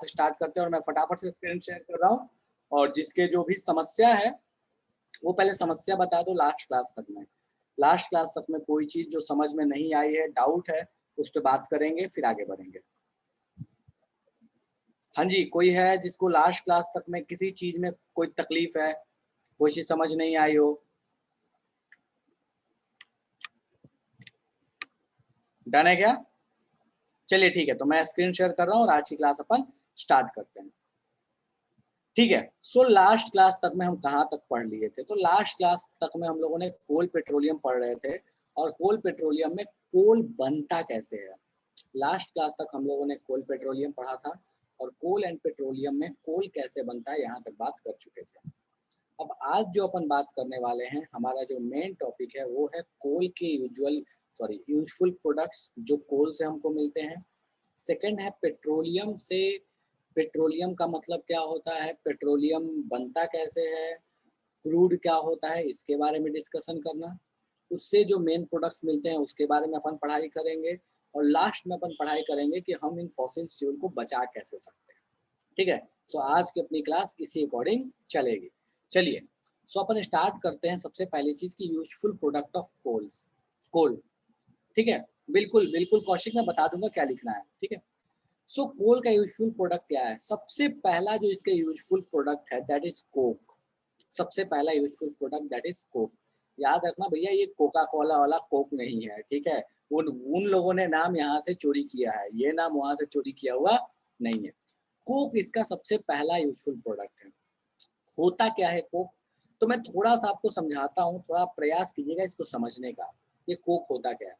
Start करते हैं और मैं फटाफट से स्क्रीन शेयर कर रहा हूँ। और जिसके जो भी समस्या है वो पहले समस्या बता दो लास्ट क्लास तक में। लास्ट क्लास तक में कोई चीज जो समझ में नहीं आई है, डाउट है, उस पर बात करेंगे, फिर आगे बढ़ेंगे। हाँ जी, कोई है जिसको लास्ट क्लास तक में किसी चीज में कोई तकलीफ है, कोई चीज समझ नहीं आई हो? डन है क्या? चलिए ठीक है, तो मैं स्क्रीन शेयर कर रहा हूँ और आज की क्लास अपन स्टार्ट करते हैं। ठीक है, सो लास्ट क्लास तक में हम कहाँ तक पढ़ लिए थे? तो लास्ट क्लास तक में हम लोगों ने कोल पेट्रोलियम पढ़ रहे थे और कोल पेट्रोलियम में कोल बनता कैसे है। लास्ट क्लास तक हम लोगों ने कोल पेट्रोलियम पढ़ा था और कोल एंड पेट्रोलियम में कोल कैसे बनता है यहाँ तक बात कर चुके थे। अब आज जो अपन बात करने वाले हैं, हमारा जो मेन टॉपिक है वो है कोल के यूजफुल प्रोडक्ट्स जो कोल से हमको मिलते हैं। सेकंड है पेट्रोलियम से, पेट्रोलियम का मतलब क्या होता है, पेट्रोलियम बनता कैसे है, क्रूड क्या होता है, इसके बारे में डिस्कशन करना। उससे जो मेन प्रोडक्ट्स मिलते हैं उसके बारे में अपन पढ़ाई करेंगे और लास्ट में अपन पढ़ाई करेंगे कि हम इन फॉसिल फ्यूल को बचा कैसे सकते हैं। ठीक है, सो आज की अपनी क्लास इसी अकॉर्डिंग चलेगी। चलिए, सो अपन स्टार्ट करते हैं। सबसे पहली चीज की यूजफुल प्रोडक्ट ऑफ कोल। ठीक है, बिल्कुल बिल्कुल कौशिक, मैं बता दूंगा क्या लिखना है। ठीक है, सो कोल का यूजफुल प्रोडक्ट क्या है? सबसे पहला जो इसका यूजफुल प्रोडक्ट है दैट इज कोक। सबसे पहला useful product that is Coke. याद रखना भैया, ये कोका कोला वाला कोक नहीं है। ठीक है, उन लोगों ने नाम यहाँ से चोरी किया है, ये नाम वहां से चोरी किया हुआ नहीं है। कोक इसका सबसे पहला यूजफुल प्रोडक्ट है। होता क्या है कोक? तो मैं थोड़ा सा आपको समझाता हूँ, थोड़ा प्रयास कीजिएगा इसको समझने का। ये कोक होता क्या है?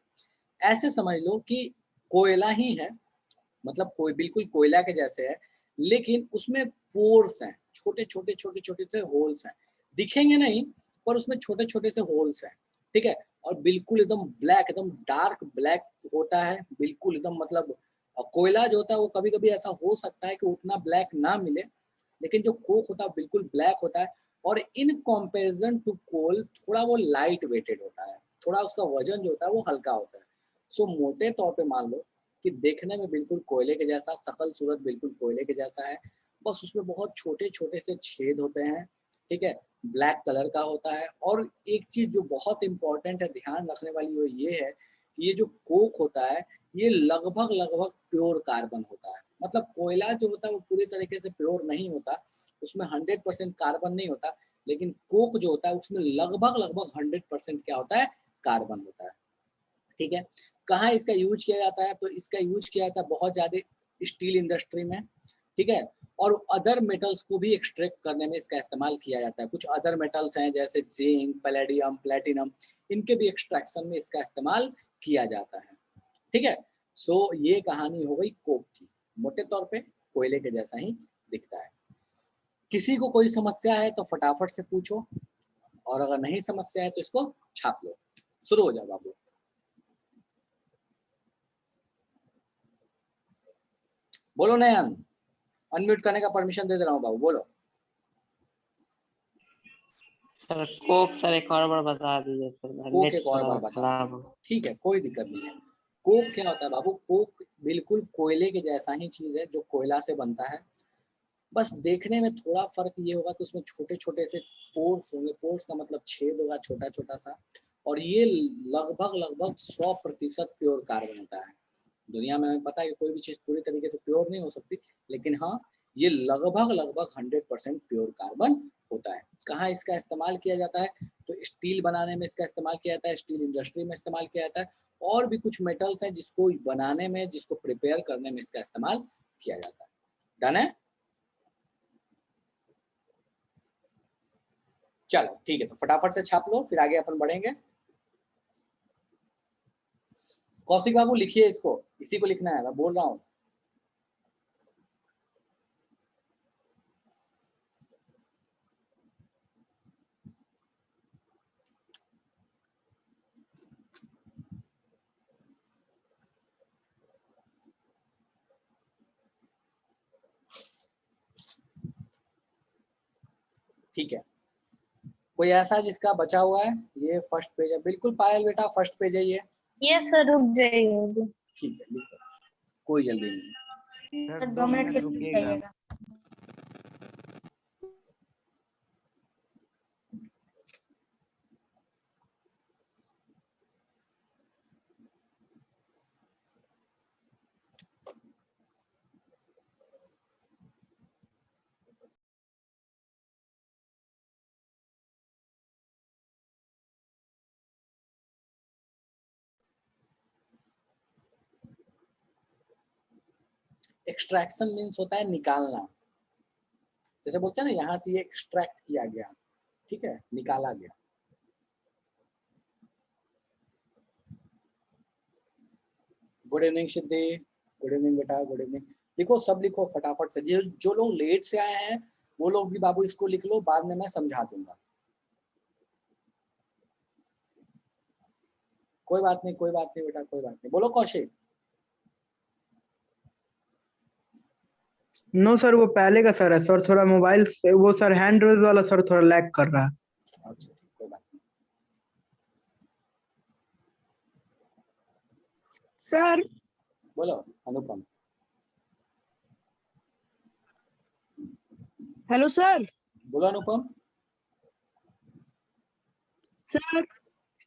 ऐसे समझ लो कि कोयला ही है, मतलब कोई बिल्कुल कोयला के जैसे है, लेकिन उसमें पोर्स हैं, छोटे छोटे छोटे छोटे से होल्स हैं। दिखेंगे नहीं पर उसमें छोटे छोटे से होल्स हैं। ठीक है, और बिल्कुल एकदम ब्लैक, एकदम डार्क ब्लैक होता है, बिल्कुल एकदम मतलब कोयला जो होता है वो कभी कभी ऐसा हो सकता है कि उतना ब्लैक ना मिले, लेकिन जो कोक होता है बिल्कुल ब्लैक होता है। और इन कंपैरिजन टू कोल थोड़ा वो लाइट वेटेड होता है, थोड़ा उसका वजन जो होता है वो हल्का होता है। सो मोटे तौर पे मान लो कि देखने में बिल्कुल कोयले के जैसा, शकल सूरत बिल्कुल कोयले के जैसा है, बस उसमें बहुत छोटे छोटे से छेद होते हैं। ठीक है, ब्लैक कलर का होता है। और एक चीज जो बहुत इंपॉर्टेंट है, ध्यान रखने वाली, वो ये है कि ये जो कोक होता है ये लगभग लगभग प्योर कार्बन होता है। मतलब कोयला जो होता है वो पूरी तरीके से प्योर नहीं होता, उसमें 100% कार्बन नहीं होता, लेकिन कोक जो होता है उसमें लगभग लगभग 100% क्या होता है, कार्बन होता है। ठीक है, कहाँ इसका यूज किया जाता है? तो इसका यूज किया जाता है बहुत ज़्यादा स्टील इंडस्ट्री में। ठीक है, और अदर मेटल्स को भी एक्सट्रैक्ट करने में इसका इस्तेमाल किया जाता है। कुछ अदर मेटल्स हैं जैसे जिंक, पैलेडियम, प्लेटिनम, इनके भी एक्सट्रैक्शन में इसका इस्तेमाल किया जाता है। ठीक है, सो ये कहानी हो गई कोक की। मोटे तौर पे कोयले के जैसा ही दिखता है। किसी को कोई समस्या है तो फटाफट से पूछो, और अगर नहीं समस्या है तो इसको छाप लो। शुरू हो जाओ बाबू। बोलो नयन, अनम्यूट करने का परमिशन दे दे रहा हूँ बाबू, बोलो। सर कोक सर एक और बार बता दीजिए सर, कोक नेट एक और बार थोड़ा बता खराब दो। हो। ठीक है, कोई दिक्कत नहीं है। कोक क्या होता है बाबू? कोक बिल्कुल कोयले के जैसा ही चीज है जो कोयला से बनता है। बस देखने में थोड़ा फर्क ये होगा कि उसमें छोटे छोटे से पोर्स होंगे। पोर्स का मतलब छेद होगा छोटा छोटा सा। और ये लगभग लगभग 100% प्योर कार्बन होता है। दुनिया में हमें पता है कि कोई भी चीज़ पूरी तरीके से प्योर नहीं हो सकती, लेकिन हाँ, ये लगभग लगभग 100% प्योर कार्बन होता है। कहाँ इसका इस्तेमाल किया जाता है? तो स्टील बनाने में इसका इस्तेमाल किया जाता है, स्टील इंडस्ट्री में इस्तेमाल किया जाता है। और भी कुछ मेटल्स हैं जिसको बनाने में, जिसको प्रिपेयर करने में इसका इस्तेमाल किया जाता है। डन है? चलो ठीक है, तो फटाफट से छाप लो, फिर आगे अपन बढ़ेंगे। कौशिक बाबू लिखिए इसको, इसी को लिखना है, मैं बोल रहा हूँ। ठीक है, कोई ऐसा जिसका बचा हुआ है? ये फर्स्ट पेज है, बिल्कुल पायल बेटा, फर्स्ट पेज है ये। यस सर, रुक जाइए। ठीक है, लिखो, कोई जल्दी नहीं। सर 2 मिनट के लिए रुकिएगा। जाइएगा। एक्सट्रैक्शन मीन्स होता है निकालना, जैसे बोलते हैं ना यहाँ से ये एक्सट्रैक्ट किया गया, ठीक है, निकाला गया। गुड इवनिंग सिद्धि, गुड इवनिंग बेटा, गुड इवनिंग। लिखो, सब लिखो फटाफट से। जो लोग लेट से आए हैं वो लोग भी बाबू इसको लिख लो, बाद में मैं समझा दूंगा। कोई बात नहीं, कोई बात नहीं बेटा, कोई बात नहीं। बोलो कौशिक। नो सर, वो पहले का सर है सर, थोड़ा मोबाइल से वो सर हैंड रेज वाला सर थोड़ा लैग कर रहा है। अच्छा ठीक, कोई बात नहीं। सर बोलो अनुपम। Hello sir. बोलो अनुपम।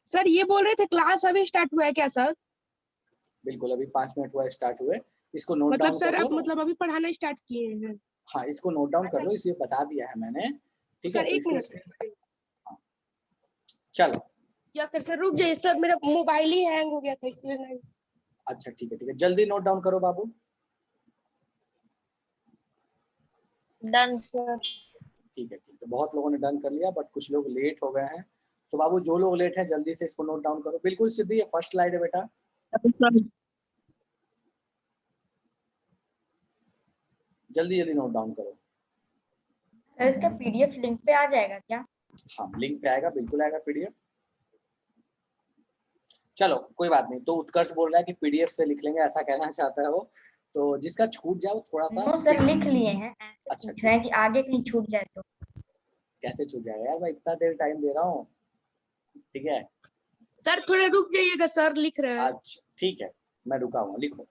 सर ये बोल रहे थे क्लास अभी स्टार्ट हुआ है क्या सर? बिल्कुल, अभी 5 मिनट हुआ स्टार्ट हुए। इसको नोट मतलब डाउन सर कर अब लो। मतलब अभी पढ़ाना स्टार्ट किए हैं? हाँ, इसको नोट डाउन कर लो, इसलिए बता दिया है मैंने, ठीक है। सर तो एक मिनट। चलो। या सर रुक जाइए सर, मेरा मोबाइल ही हैंग हो गया था इसलिए नहीं। अच्छा ठीक है, ठीक है, जल्दी नोट डाउन करो बाबू। Done sir. ठीक है, ठीक है, बहुत लोगों ने डन कर लिया, बट कुछ लोग लेट हो गए हैं। तो बाबू जो लोग लेट हैं जल्दी से इसको नोट डाउन करो। बिल्कुल सिद्धि, ये फर्स्ट स्लाइड है बेटा, जल्दी जल्दी नोट डाउन करो। सर इसका पीडीएफ लिंक पे आ जाएगा क्या? हाँ, लिंक पे आएगा, बिल्कुल आएगा पीडीएफ। चलो कोई बात नहीं। तो उत्कर्ष बोल रहा है कि पीडीएफ से लिख लेंगे, ऐसा कहना चाहता है वो। तो जिसका छूट जाए वो थोड़ा सा। नो सर लिख लिए हैं, ऐसे अच्छा, पूछ रहे हैं कि आगे कहीं छूट जाए तो। कैसे छूट जाएगा यार, मैं इतना देर टाइम दे रहा हूँ, ठीक है। सर थोड़ा रुक जाइएगा, सर लिख रहे हैं। अच्छा ठीक है, मैं रुका हूँ, लिखो।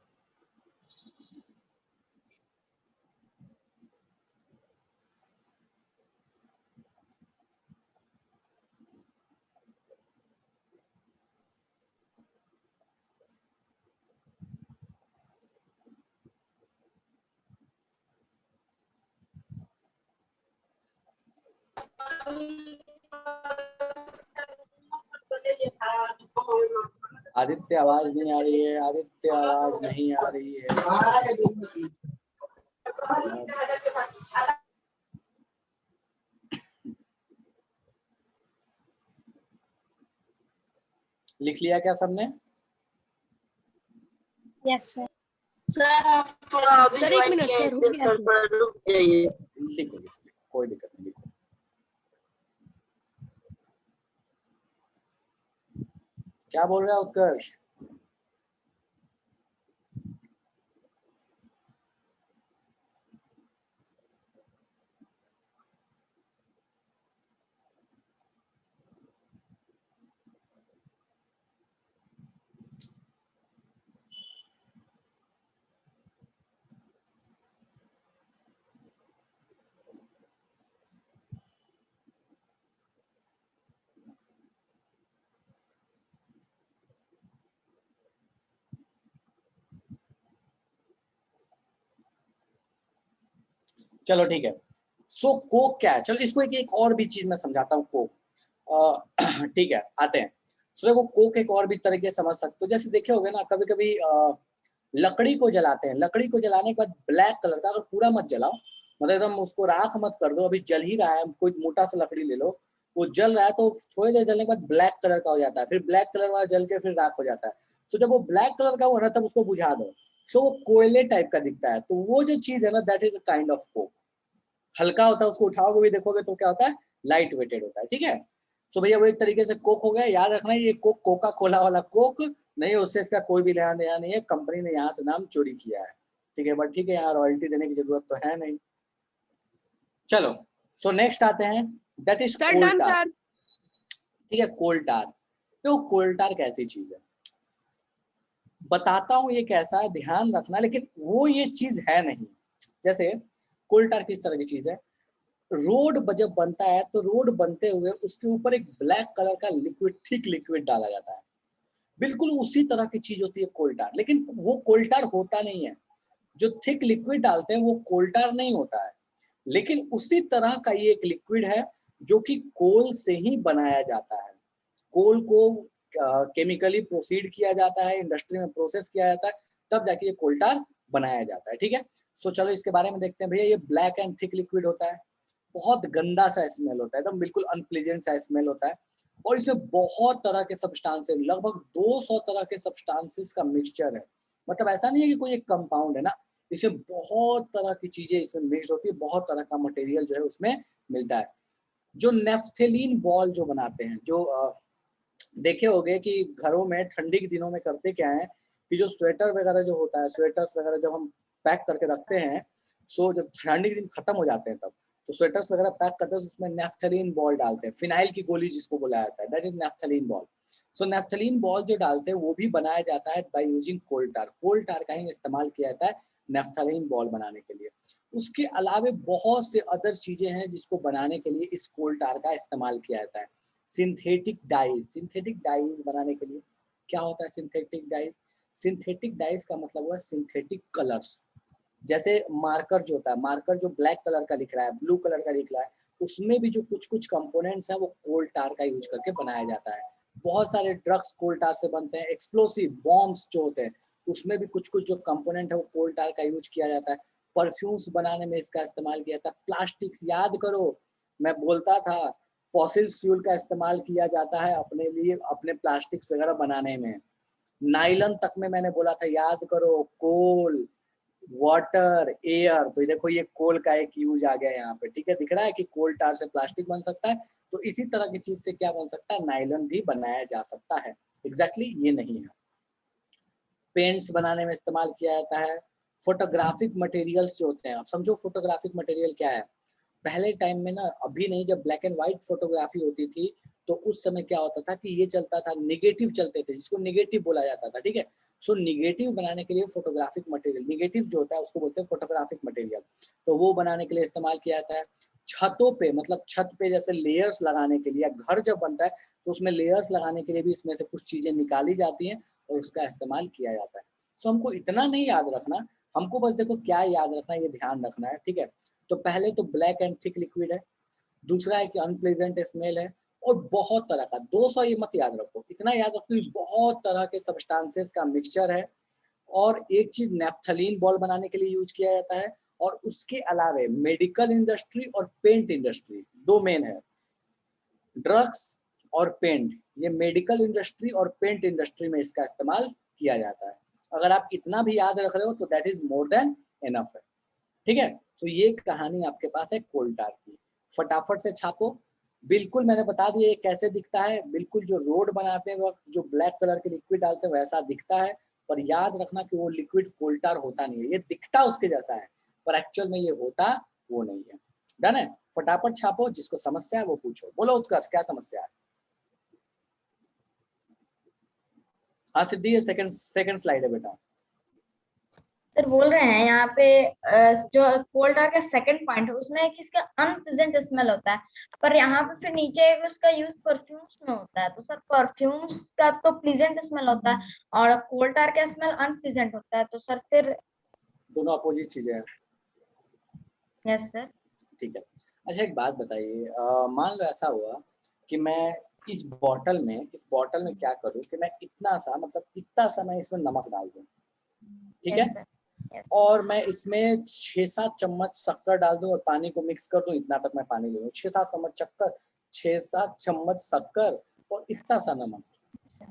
आदित्य आवाज नहीं आ रही है, आदित्य आवाज नहीं आ रही है। लिख लिया क्या सबने? Yes sir. सर हम थोड़ा अभी सर एक ज्वाइन मिनट किए हैं, सर, रुक इसलिए सर जाइए। थोड़ा रुक जाइए। लिखो लिखो, कोई दिक्कत नहीं, लिखो। क्या बोल रहा है उत्कर्ष? चलो ठीक है। सो कोक क्या है, चलो इसको एक और भी चीज मैं समझाता हूँ। कोक ठीक है, आते हैं। सो देखो, कोक एक और भी तरीके से समझ सकते हो। जैसे देखे होगे ना, कभी कभी लकड़ी को जलाते हैं, लकड़ी को जलाने के बाद ब्लैक कलर का, अगर पूरा मत जलाओ, मतलब एकदम उसको राख मत कर दो, अभी जल ही रहा है, कोई मोटा सा लकड़ी ले लो, वो जल रहा है तो थोड़ी देर जलने के बाद ब्लैक कलर का हो जाता है, फिर ब्लैक कलर वाला जल के फिर राख हो जाता है। सो जब वो ब्लैक कलर का हुआ ना, तब उसको बुझा दो, सो वो कोयले टाइप का दिखता है। तो वो जो चीज है ना, that is a kind of Coke. हल्का होता है, उसको उठाओगे भी देखोगे तो क्या होता है, लाइट वेटेड होता है, ठीक है। तो भैया वो एक तरीके से कोक हो गया। याद रखना, ये कोक कोका कोला वाला कोक नहीं, उससे इसका कोई भी लेना देना नहीं है, कंपनी ने यहाँ से नाम चोरी किया है, ठीक है। बट ठीक है, यहाँ रॉयल्टी देने की जरूरत तो है नहीं। चलो, सो नेक्स्ट आते हैं, that is sir coal done tar, sir. ठीक है। कोल टार, तो कोल टार कैसी चीज है? बताता हूँ ये कैसा है, ध्यान रखना, लेकिन वो ये चीज है नहीं। जैसे कोल टार किस तरह की चीज है, रोड जब बनता है तो रोड बनते हुए उसके ऊपर एक ब्लैक कलर का लिक्विड, थिक लिक्विड डाला जाता है, बिल्कुल उसी तरह की चीज होती है कोल टार, लेकिन वो कोल टार होता नहीं है। जो थिक लिक्विड डालते हैं वो कोल टार नहीं होता है, लेकिन उसी तरह का ये एक लिक्विड है जो कि कोल से ही बनाया जाता है। कोल को केमिकली प्रोसीड किया जाता है, इंडस्ट्री में प्रोसेस किया जाता है, तब जाके ये कोल टार बनाया जाता है। ठीक है, सो चलो इसके बारे में देखते हैं। भैया ये ब्लैक एंड थिक लिक्विड होता है, बहुत गंदा सा स्मेल होता है, एकदम बिल्कुल अनप्लीजेंट सा स्मेल होता है, और इसमें बहुत तरह के सब्सटेंसेस, लगभग 200 तरह के सब्सटेंसेस का मिक्सचर है। मतलब ऐसा नहीं है कि कोई एक कंपाउंड है ना, इसमें बहुत तरह की चीजें इसमें मिक्स होती है, बहुत तरह का मटेरियल जो है उसमें मिलता है। जो नेफ्थेलीन बॉल जो बनाते हैं, जो देखे होंगे कि घरों में ठंडी के दिनों में करते क्या है कि जो स्वेटर वगैरह जो होता है, स्वेटर्स वगैरह जब हम पैक करके रखते हैं, सो जब ठंडी के दिन खत्म हो जाते हैं तब तो स्वेटर्स वगैरह पैक करते हैं, तो उसमें नेफ्थलीन बॉल डालते हैं, फिनाइल की गोली जिसको बोला जाता है, that is naphthalene ball. So naphthalene ball जो डालते हैं वो भी बनाया जाता है बाय यूजिंग कोल टार। कोल टार का ही इस्तेमाल किया जाता है नेफ्थलीन बॉल बनाने के लिए। उसके अलावा बहुत से अदर चीजें हैं जिसको बनाने के लिए इस कोल टार का इस्तेमाल किया जाता है। सिंथेटिक डाइज, सिंथेटिक डाइज बनाने के लिए क्या होता है सिंथेटिक डाइज? सिंथेटिक डाइज का मतलब हुआ सिंथेटिक कलर्स। जैसे मार्कर जो होता है, मार्कर जो ब्लैक कलर का लिख रहा है, ब्लू कलर का लिख रहा है, उसमें भी जो कुछ कुछ कंपोनेंट्स हैं वो कोल टार का यूज करके बनाया जाता है। बहुत सारे ड्रग्स कोल टार से बनते हैं, एक्सप्लोसिव बॉम्ब्स जो होते हैं उसमें भी कुछ कुछ जो कंपोनेंट है वो कोल टार का यूज किया जाता है। परफ्यूम्स बनाने में इसका इस्तेमाल किया जाता है। प्लास्टिक्स, याद करो मैं बोलता था फॉसिल फ्यूल का इस्तेमाल किया जाता है अपने लिए, अपने प्लास्टिक्स वगैरह बनाने में। नाइलन तक में मैंने बोला था, याद करो, कोल, वाटर, एयर, तो देखो ये कोल का एक यूज आ गया यहाँ पे। ठीक है, दिख रहा है कि कोल टार से प्लास्टिक बन सकता है, तो इसी तरह की चीज से क्या बन सकता है, नाइलन भी बनाया जा सकता है। एग्जैक्टली ये नहीं है। पेंट्स बनाने में इस्तेमाल किया जाता है। फोटोग्राफिक मटेरियल्स जो होते हैं, आप समझो फोटोग्राफिक मटेरियल क्या है। पहले टाइम में ना, अभी नहीं, जब ब्लैक एंड व्हाइट फोटोग्राफी होती थी तो उस समय क्या होता था कि ये चलता था, निगेटिव चलते थे, जिसको निगेटिव बोला जाता था। ठीक है, सो निगेटिव बनाने के लिए फोटोग्राफिक मटेरियल, निगेटिव जो होता है उसको बोलते हैं फोटोग्राफिक मटेरियल, तो वो बनाने के लिए इस्तेमाल किया जाता है। छतों पे, मतलब छत पे जैसे लेयर्स लगाने के लिए, घर जब बनता है तो उसमें लेयर्स लगाने के लिए भी इसमें से कुछ चीजें निकाली जाती हैं और उसका इस्तेमाल किया जाता है। सो हमको इतना नहीं याद रखना, हमको बस देखो क्या याद रखना है, ये ध्यान रखना है। ठीक है, तो पहले तो ब्लैक एंड थिक लिक्विड है, दूसरा है कि अनप्लेजेंट स्मेल है, और बहुत तरह का, 200 ये मत याद रखो, इतना याद रखो कि बहुत तरह के सब्सटेंसेस का मिक्सचर है। और एक चीज नेफ्थलीन बॉल बनाने के लिए यूज किया जाता है, और उसके अलावा मेडिकल इंडस्ट्री और पेंट इंडस्ट्री, दो मेन है, ड्रग्स और पेंट, ये मेडिकल इंडस्ट्री और पेंट इंडस्ट्री में इसका इस्तेमाल किया जाता है। अगर आप इतना भी याद रख रहे हो तो that is more than enough है। ठीक है, तो ये कहानी आपके पास है कोल टार की। फटाफट से छापो। बिल्कुल मैंने बता दिया ये कैसे दिखता है, बिल्कुल जो रोड बनाते वक्त जो ब्लैक कलर के लिक्विड डालते हैं वैसा दिखता है, पर याद रखना कि वो लिक्विड कोल टार होता नहीं है, ये दिखता उसके जैसा है पर एक्चुअल में ये होता वो नहीं है। डन है, फटाफट छापो, जिसको समस्या है वो पूछो। बोलो उत्कर्ष, क्या समस्या है? हाँ सिद्धि, ये सेकंड स्लाइड है बेटा। सर बोल रहे हैं यहाँ पे जो कोल टार का सेकंड पॉइंट है उसमें एक इसका अनप्लीजेंट स्मेल होता है, पर यहाँ पे फिर नीचे उसका यूज परफ्यूम्स में होता है, तो सर परफ्यूम्स का तो प्लीजेंट स्मेल होता है और कोल टार का स्मेल अनप्लीजेंट होता है, तो सर फिर दोनों अपोजिट चीजें हैं। Yes sir. ठीक है, अच्छा एक बात बताइए, मान लो ऐसा हुआ कि मैं इस बॉटल में क्या करूँ कि मैं इतना सा, मतलब इतना सा मैं इसमें नमक डाल दूं, ठीक है, यस सर। यस और मैं इसमें 6-7 चम्मच शक्कर डाल दूं और पानी को मिक्स कर दूं, इतना तक मैं पानी ले लूं, 6-7 चम्मच शक्कर और इतना सा नमक।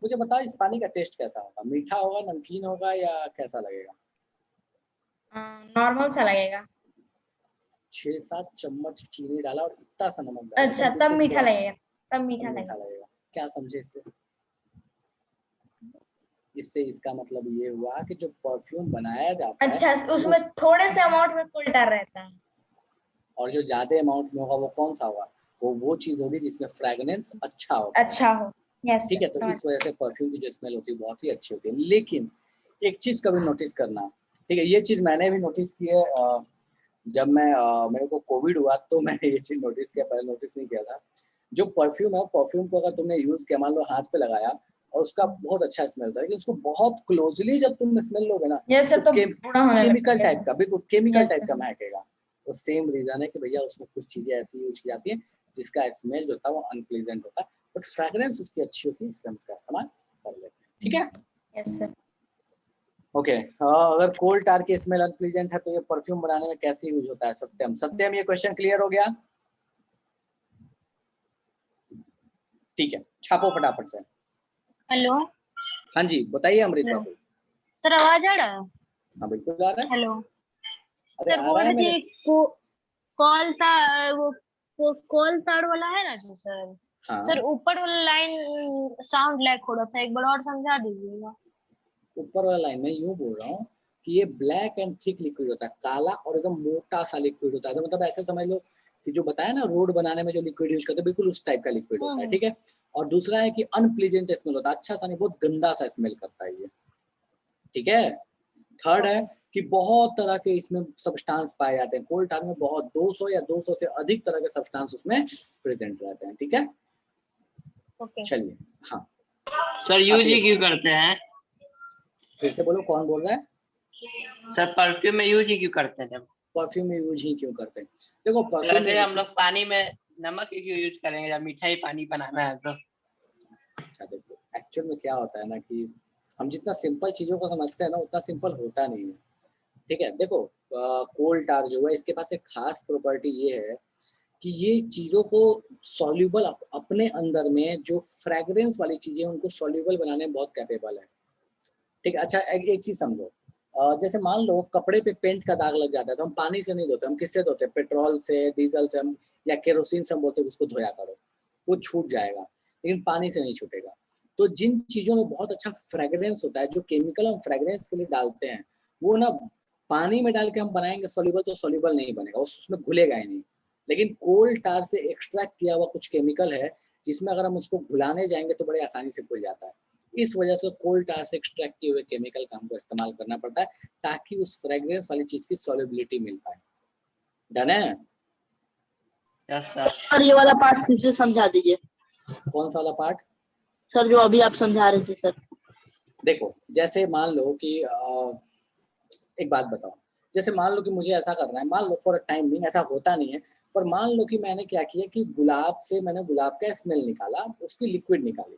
मुझे बताओ इस पानी का टेस्ट कैसा होगा, मीठा होगा, नमकीन होगा, या कैसा लगेगा? नॉर्मल सा लगेगा। 6-7 चम्मच चीनी डाला और इतना सा नमक डाला, अच्छा, तब तब तो मीठा थोड़ा लगेगा, तब मीठा मीठा लगेगा। लगेगा। क्या समझे इससे? इससे इसका मतलब ये हुआ कि जो परफ्यूम बनाया जाता है अच्छा, उसमें थोड़े से अमाउंट में कोल टार रहता है, और जो ज्यादा अमाउंट में होगा वो कौन सा होगा, वो चीज होगी जिसमें फ्रेगनेंस अच्छा होगा। अच्छा हो। यस ठीक सर, है, तो समझ। इस वजह से परफ्यूम की जो स्मेल होती है बहुत ही अच्छी होती है। लेकिन एक चीज कभी नोटिस करना, ठीक है, ये चीज मैंने भी नोटिस की है। जब मैं मेरे को कोविड हुआ तो मैंने ये चीज नोटिस किया, पहले नोटिस नहीं किया था। जो परफ्यूम है, परफ्यूम को अगर तुमने यूज किया, मान लो हाथ पे लगाया और उसका बहुत अच्छा स्मेल था, लेकिन उसको बहुत क्लोजली जब तुम स्मेल लोगे ना ये सर तो तो बुरा होने केमिकल लगता है टाइप का, बिल्कुल केमिकल Yes, टाइप का sir. महकेगा। तो सेम रीजन है कि भैया उसमें कुछ चीजें ऐसी यूज की जाती है जिसका स्मेल जो होता है वो अनप्लीजेंट होता है, बट फ्रेग्रेंस उसकी अच्छी होती है, इसलिए हम उसका इस्तेमाल कर लेते हैं। ठीक है, Yes, sir. ओके। अगर कोल टार की स्मेल अनप्लीजेंट है तो ये परफ्यूम बनाने में कैसे यूज होता है? सत्यम, सत्यम ये क्वेश्चन क्लियर हो गया? ठीक है, छापो फटाफट से। हेलो। हाँ जी बताइए अमृत हेलो बाबू। सर, आवाज आ रहा है? हाँ बिल्कुल आ रहा है। हेलो अरे सर, आ बोल रहा है रहे मेरे। थे कॉल था वो कॉल तार वाला है ना जो सर। हाँ, सर ऊपर वाला लाइन साउंड लैग हो रहा था, एक बार और समझा दीजिएगा। ऊपर वाला लाइन में यूं बोल रहा हूँ कि ये ब्लैक एंड थिक लिक्विड होता है, काला और एकदम मोटा सा लिक्विड होता है। तो मतलब ऐसे समझ लो कि जो बताया ना रोड बनाने में जो लिक्विड यूज करते हैं, बिल्कुल उस टाइप का लिक्विड होता है। ठीक है, और दूसरा है कि अनप्लीजेंट स्मेल होता है, अच्छा सा नहीं, बहुत गंदा सा स्मेल करता है ये। ठीक है, थर्ड है कि बहुत तरह के इसमें सब्सटेंस पाए जाते हैं। कोल टार में बहुत 200 या 200 से अधिक तरह के सब्सटेंस उसमें प्रेजेंट रहते हैं। ठीक है, ओके चलिए। हाँ सर यूज ही क्यों करते हैं? फिर से बोलो, कौन बोल रहा है? सर परफ्यूम में यूज ही क्यों करते हैं? जब परफ्यूम में यूज ही क्यों करते हैं? देखो परफ्यूम वैसे में हम लोग पानी में नमक ही क्यों यूज करेंगे जब मीठा ही पानी बनाना है तो? अच्छा देखो, एक्चुअल में क्या होता है ना कि हम जितना सिंपल चीजों को समझते हैं ना उतना सिंपल होता नहीं है। ठीक है, देखो कोल टार जो है इसके पास एक खास प्रॉपर्टी ये है कि ये चीजों को सॉल्यूबल अपने अंदर में जो फ्रेग्रेंस वाली चीजें उनको सॉल्यूबल बनाने में बहुत कैपेबल है। ठीक है, अच्छा एक चीज समझो, जैसे मान लो कपड़े पे पेंट का दाग लग जाता है तो हम पानी से नहीं धोते, हम किससे धोते हैं? पेट्रोल से, डीजल से, हम या केरोसिन से हम बोलते हैं उसको धोया करो, वो छूट जाएगा, लेकिन पानी से नहीं छूटेगा। तो जिन चीजों में बहुत अच्छा फ्रेग्रेंस होता है, जो केमिकल हम फ्रेग्रेंस के लिए डालते हैं, वो ना पानी में डाल के हम बनाएंगे सॉल्यूबल तो सॉल्यूबल नहीं बनेगा, उसमें घुलेगा ही नहीं। लेकिन कोल टार से एक्सट्रैक्ट किया हुआ कुछ केमिकल है जिसमें अगर हम उसको घुलाने जाएंगे तो बड़े आसानी से घुल जाता है। इस वजह से कोल टार से एक्सट्रैक्ट किए हुए केमिकल का हमको इस्तेमाल करना पड़ता है ताकि उस फ्रेग्रेंस वाली चीज की सॉल्युबिलिटी मिल पाए। डन है? Yes sir. सर ये वाला पार्ट फिर से समझा दीजिए कौन सा वाला पार्ट? सर, जो अभी आप समझा रहे थे सर। देखो जैसे मान लो कि एक बात बताओ, जैसे मान लो कि मुझे ऐसा करना है, मान लो फॉर अ टाइम बिंग, ऐसा होता नहीं है, पर मान लो कि मैंने क्या किया कि गुलाब से मैंने गुलाब का स्मेल निकाला, उसकी लिक्विड निकाली।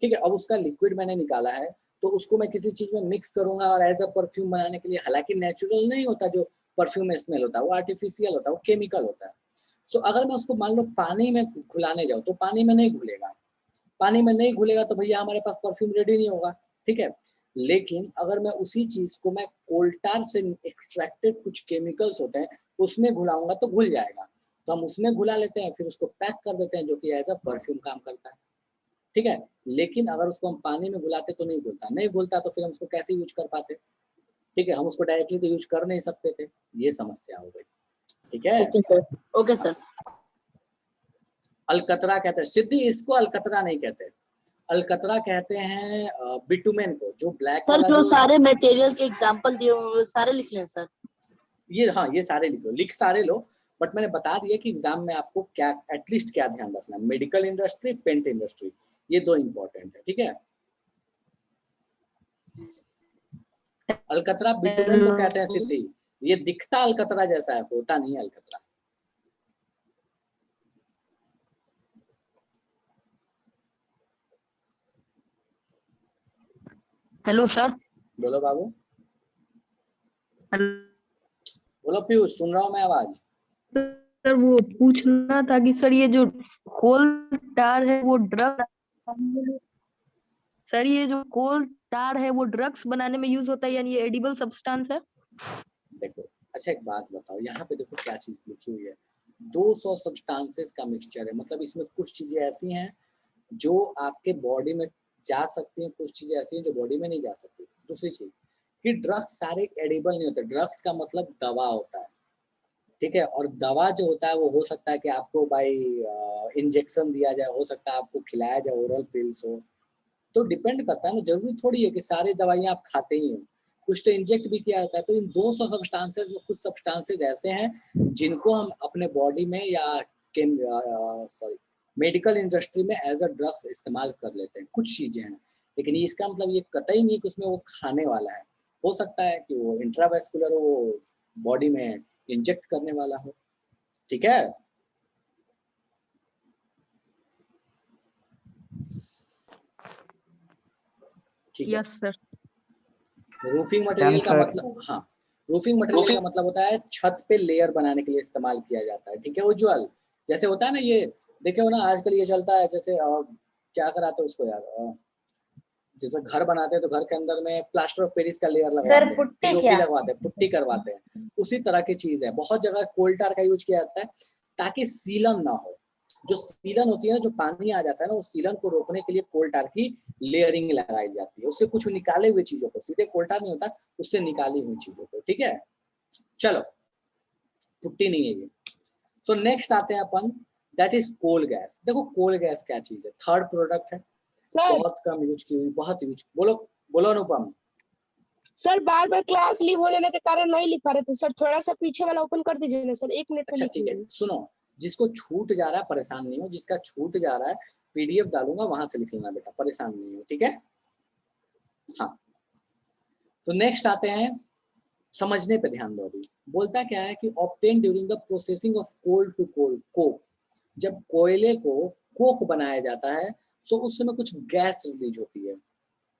ठीक है, अब उसका लिक्विड मैंने निकाला है तो उसको मैं किसी चीज में मिक्स करूंगा और एज अ परफ्यूम बनाने के लिए, हालांकि नेचुरल नहीं होता जो परफ्यूम में स्मेल होता है, वो आर्टिफिशियल होता है, वो केमिकल होता है। सो अगर मैं उसको मान लो पानी में घुलाने जाऊँ तो पानी में नहीं घुलेगा, पानी में नहीं घुलेगा तो भैया हमारे पास परफ्यूम रेडी नहीं होगा। ठीक है, लेकिन अगर मैं उसी चीज को मैं कोल्टार से एक्सट्रैक्टेड कुछ केमिकल्स होते हैं उसमें घुलाऊंगा तो घुल जाएगा, तो हम उसमें घुला लेते हैं, फिर उसको पैक कर देते हैं, जो कि एज अ परफ्यूम काम करता है। ठीक है, लेकिन अगर उसको हम पानी में घुलाते तो नहीं घुलता, नहीं घुलता तो फिर हम उसको कैसे यूज कर पाते? ठीक है, हम उसको डायरेक्टली तो यूज कर नहीं सकते थे, ये समस्या हो गई। ठीक है, ओके सर, ओके सर। अलकतरा कहते हैं सिद्धि, इसको अलकतरा नहीं कहते, अलकतरा कहते हैं बिटुमेन को, जो ब्लैक सर वाला जो जो सारे मटेरियल के एग्जांपल दिए हुए हैं, वो सारे लिख लें सर। ये, हाँ ये सारे लिख लो, लिख सारे लो, बट मैंने बता दिया कि एग्जाम में आपको क्या एटलीस्ट क्या ध्यान रखना है, मेडिकल इंडस्ट्री, पेंट इंडस्ट्री, ये दो इंपॉर्टेंट है। ठीक है, अलकतरा बिटुमेन को कहते हैं सिद्धि, ये दिखता अलकतरा जैसा है, होता नहीं है अलकतरा। Hello sir. बोलो बाबू, हेलो बोलो पीयूष, सुन रहा हूँ मैं आवाज। सर वो पूछना था कि सर ये जो कोल टार है वो ड्रग, सर ये जो कोल टार है वो ड्रग्स बनाने में यूज होता है, यानी ये एडिबल सब्सटेंस है? देखो अच्छा एक बात बताओ, यहाँ पे देखो क्या चीज लिखी हुई है, 200 सब्सटेंसेस का मिक्सचर है, मतलब इसमें कुछ चीजें ऐसी हैं जो आपके बॉडी में जा सकती हैं, कुछ चीजें ऐसी हैं जो बॉडी में नहीं जा सकती। दूसरी चीज कि ड्रग्स सारे एडिबल नहीं होते, ड्रग्स का मतलब दवा होता है। ठीक है, और दवा जो होता है वो हो सकता है कि आपको बाई इंजेक्शन दिया जाए, हो सकता है आपको खिलाया जाए, ओरल पिल्स हो। तो तो डिपेंड करता है ना, जरूरी थोड़ी है कि सारी दवाइयां आप खाते ही हो, कुछ तो इंजेक्ट भी किया जाता है। तो इन 200 सब्सटेंसेस में कुछ सब्सटेंसेस ऐसे हैं जिनको हम अपने बॉडी में या मेडिकल इंडस्ट्री में एज अ ड्रग्स इस्तेमाल कर लेते हैं, कुछ चीजें हैं। लेकिन इसका मतलब ये कतई नहीं कि उसमें वो खाने वाला है, हो सकता है कि वो इंट्रावेस्कुलर हो, वो बॉडी में इंजेक्ट करने वाला हो। ठीक है, ठीक है। Yes sir. रूफिंग मटेरियल का sir. मतलब, हाँ, रूफिंग मटेरियल का मतलब होता है छत पे लेयर बनाने के लिए इस्तेमाल किया जाता है। ठीक है, उज्जवल, जैसे होता है ना, ये देखे हो ना आजकल ये चलता है, जैसे क्या कराते हैं उसको यार, जैसे घर बनाते हैं तो घर के अंदर में प्लास्टर ऑफ पेरिस का लेयर लगवाते हैं, पुट्टी POP क्या? लगवाते हैं, पुट्टी करवाते हैं, उसी तरह की चीज है। बहुत जगह कोल टार का यूज किया जाता है ताकि सीलन ना हो। जो सीलन होती है ना, जो पानी आ जाता है ना, उस सीलन को रोकने के लिए कोल टार की लेयरिंग लगाई जाती है, उससे कुछ निकाले हुए चीजों को, सीधे कोल टार नहीं होता, उससे निकाली हुई चीजों को। ठीक है, चलो, पुट्टी नहीं है ये। सो नेक्स्ट आते हैं अपन, दैट इज कोल गैस। देखो कोल गैस क्या चीज है, थर्ड प्रोडक्ट है, सर बहुत कम यूज की हुई, बहुत यूज। बोलो बोलो अनुपम। सर बार बार क्लास लीव होने के कारण नहीं लिख पा रहे थे सर, थोड़ा सा पीछे वाला ओपन कर दीजिए ना सर, 1 मिनट में अच्छा लिख ठीक है, लीजिए। सुनो, जिसको छूट जा रहा है परेशान नहीं हो, जिसका छूट जा रहा है PDF डालूंगा वहां से लिख लेना बेटा, परेशान नहीं हो। ठीक है, हाँ। तो नेक्स्ट आते हैं, समझने पे ध्यान दो अभी। बोलता क्या है कि obtain during the processing of coal to coal coke, जब कोयले को कोक बनाया जाता है तो उस समय कुछ गैस रिलीज होती है।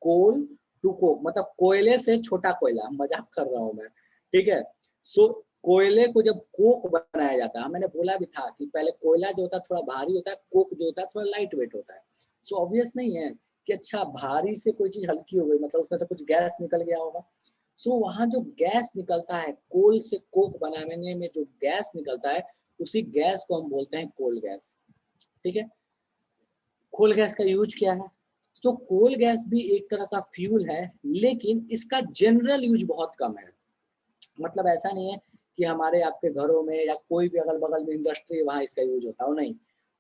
कोल टू कोक मतलब कोयले से छोटा कोयला, मजाक कर रहा हूं मैं, ठीक है। सो कोयले को जब कोक बनाया जाता है, मैंने बोला भी था कि पहले कोयला जो होता है थोड़ा भारी होता है, कोक जो होता है थोड़ा लाइट वेट होता है। सो ऑब्वियस नहीं है कि अच्छा भारी से कोई चीज हल्की हो गई मतलब उसमें से कुछ गैस निकल गया होगा। सो वहां जो गैस निकलता है कोल से कोक बनाने में, जो गैस निकलता है उसी गैस को हम बोलते हैं कोल गैस। ठीक है, कोल गैस का यूज क्या है? तो कोल गैस भी एक तरह का फ्यूल है, लेकिन इसका जनरल यूज बहुत कम है। मतलब ऐसा नहीं है कि हमारे आपके घरों में या कोई भी अगल बगल में इंडस्ट्री वहां इसका यूज होता हो, नहीं।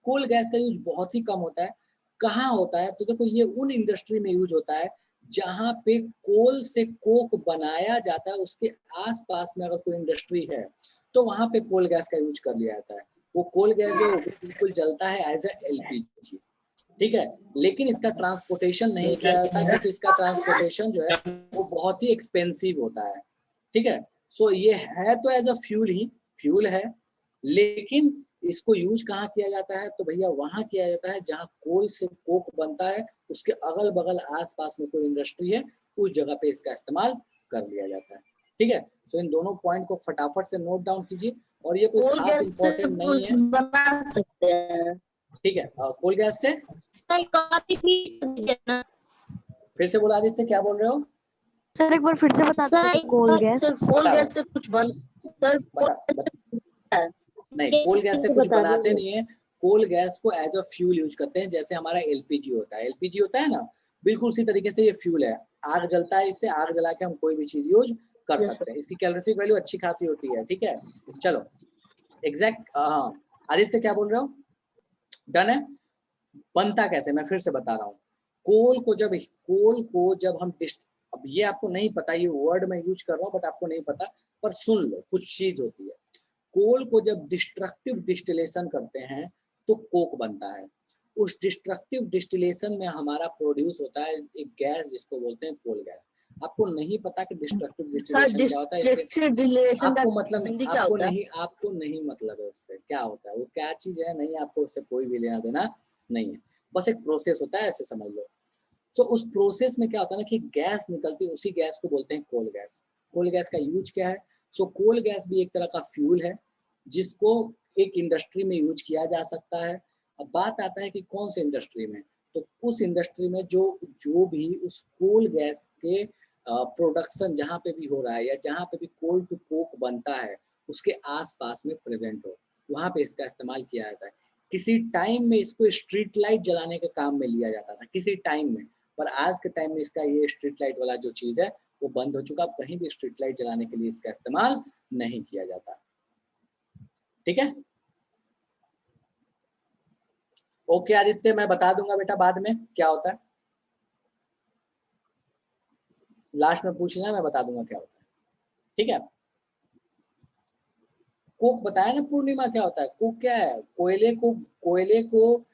कोल गैस का यूज बहुत ही कम होता है। कहाँ होता है? तो देखो ये उन इंडस्ट्री में यूज होता है जहाँ पे कोल से कोक बनाया जाता है, उसके आसपास में अगर कोई इंडस्ट्री है तो वहां पे कोल गैस का यूज कर लिया जाता है। वो कोल गैस जो बिल्कुल जलता है एज ए LPG। ठीक है, लेकिन इसका ट्रांसपोर्टेशन नहीं किया जाता क्योंकि इसका ट्रांसपोर्टेशन जो है वो बहुत ही एक्सपेंसिव होता है। ठीक है, सो ये है तो एज अ फ्यूल ही फ्यूल है, लेकिन इसको यूज कहाँ किया जाता है? तो भैया वहां किया जाता है जहाँ कोल से कोक बनता है, उसके अगल बगल आसपास में कोई इंडस्ट्री है, उस जगह पे इसका इस्तेमाल कर लिया जाता है। ठीक है, तो इन दोनों पॉइंट को फटाफट से नोट डाउन कीजिए, और ये कोई कोल खास गैस से इंपॉर्टेंट नहीं कुछ है। बना सकते हैं। ठीक है, कोल गैस से सर कॉपी भी कर दीजिए ना। फिर से बोला आदित्य, क्या बोल रहे हो? सर एक बार फिर से बता सर दीजिए कोल गैस। सर कोल बता गैस से कुछ बन सर कोल बता, नहीं, कोल गैस से कुछ बनाते नहीं है। कोल गैस को एज अ फ्यूल यूज करते हैं, जैसे हमारा LPG होता है। LPG होता है ना, बिल्कुल उसी तरीके से ये फ्यूल है। आग जलता है, इससे आग जला के हम कोई भी चीज यूज कर सकते हैं। इसकी कैलोरीफिक वैल्यू अच्छी खासी होती है। ठीक है, चलो एग्जैक्ट, हाँ आदित्य क्या बोल रहे हो? डन है। बनता कैसे, मैं फिर से बता रहा हूँ। कोल को जब हम अब ये आपको नहीं पता, ये वर्ड मैं यूज कर रहा हूँ बट आपको नहीं पता, पर सुन लो, कुछ चीज होती है। कोल को जब डिस्ट्रक्टिव डिस्टिलेशन करते हैं तो कोक बनता है। उस डिस्ट्रक्टिव डिस्टिलेशन में हमारा प्रोड्यूस होता है एक गैस जिसको बोलते हैं कोल गैस। आपको नहीं पता कि डिस्ट्रक्टिव डिस्टिलेशन क्या होता है, इसलिए आपको मतलब आपको नहीं मतलब है उससे क्या होता है, वो क्या चीज है, नहीं आपको उससे कोई भी लेना देना नहीं है। बस एक प्रोसेस होता है, ऐसे समझ लो। सो उस प्रोसेस में क्या होता है ना कि गैस निकलती है, उसी गैस को बोलते हैं कोल गैस। कोल गैस का यूज क्या है? सो कोल गैस भी एक तरह का फ्यूल है जिसको एक इंडस्ट्री में यूज किया जा सकता है। अब बात आता है कि कौन से इंडस्ट्री में, तो उस इंडस्ट्री में जो भी उस कोल गैस के प्रोडक्शन जहाँ पे भी हो रहा है या जहाँ पे भी कोल टू कोक बनता है उसके आसपास में प्रेजेंट हो, वहाँ पे इसका इस्तेमाल किया जाता है। किसी टाइम में इसको स्ट्रीट लाइट जलाने के काम में लिया जाता था, किसी टाइम में, पर आज के टाइम में इसका ये स्ट्रीट लाइट वाला जो चीज है वो बंद हो चुका। कहीं भी स्ट्रीट लाइट जलाने के लिए इसका इस्तेमाल नहीं किया जाता। ठीक है, ओके आदित्य, मैं बता दूंगा बेटा बाद में क्या होता है। लास्ट में पूछ लेना, मैं बता दूंगा क्या होता है, ठीक है। कोक बताया ना पूर्णिमा क्या होता है। कोक क्या है, कोयले को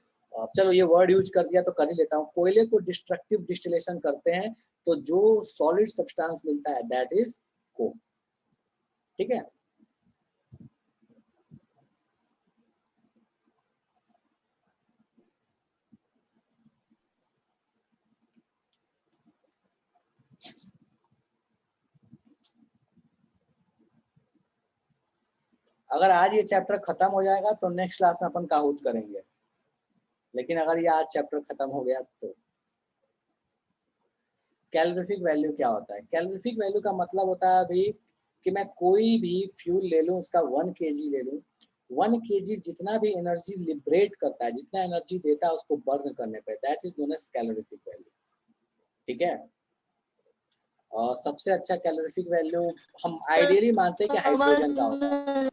चलो ये वर्ड यूज कर दिया तो कर ही लेता हूँ। कोयले को डिस्ट्रक्टिव डिस्टिलेशन करते हैं तो जो सॉलिड सब्सटेंस मिलता है दैट इज कोक, ठीक है। अगर आज ये चैप्टर खत्म हो जाएगा तो नेक्स्ट क्लास में अपन काहूत करेंगे, लेकिन अगर ये आज चैप्टर खत्म हो गया तो। कैलोरीफिक वैल्यू क्या होता है? कैलोरीफिक वैल्यू का मतलब होता है अभी कि मैं कोई भी फ्यूल ले लूं, उसका 1 kg ले लूं, 1 kg जितना भी एनर्जी लिबरेट करता है, जितना एनर्जी देता है उसको बर्न करने पे, that is known as calorific value, ठीक है। और सबसे अच्छा कैलोरीफिक वैल्यू हम आइडियली मानते हैं कि हाइड्रोजन का होता है।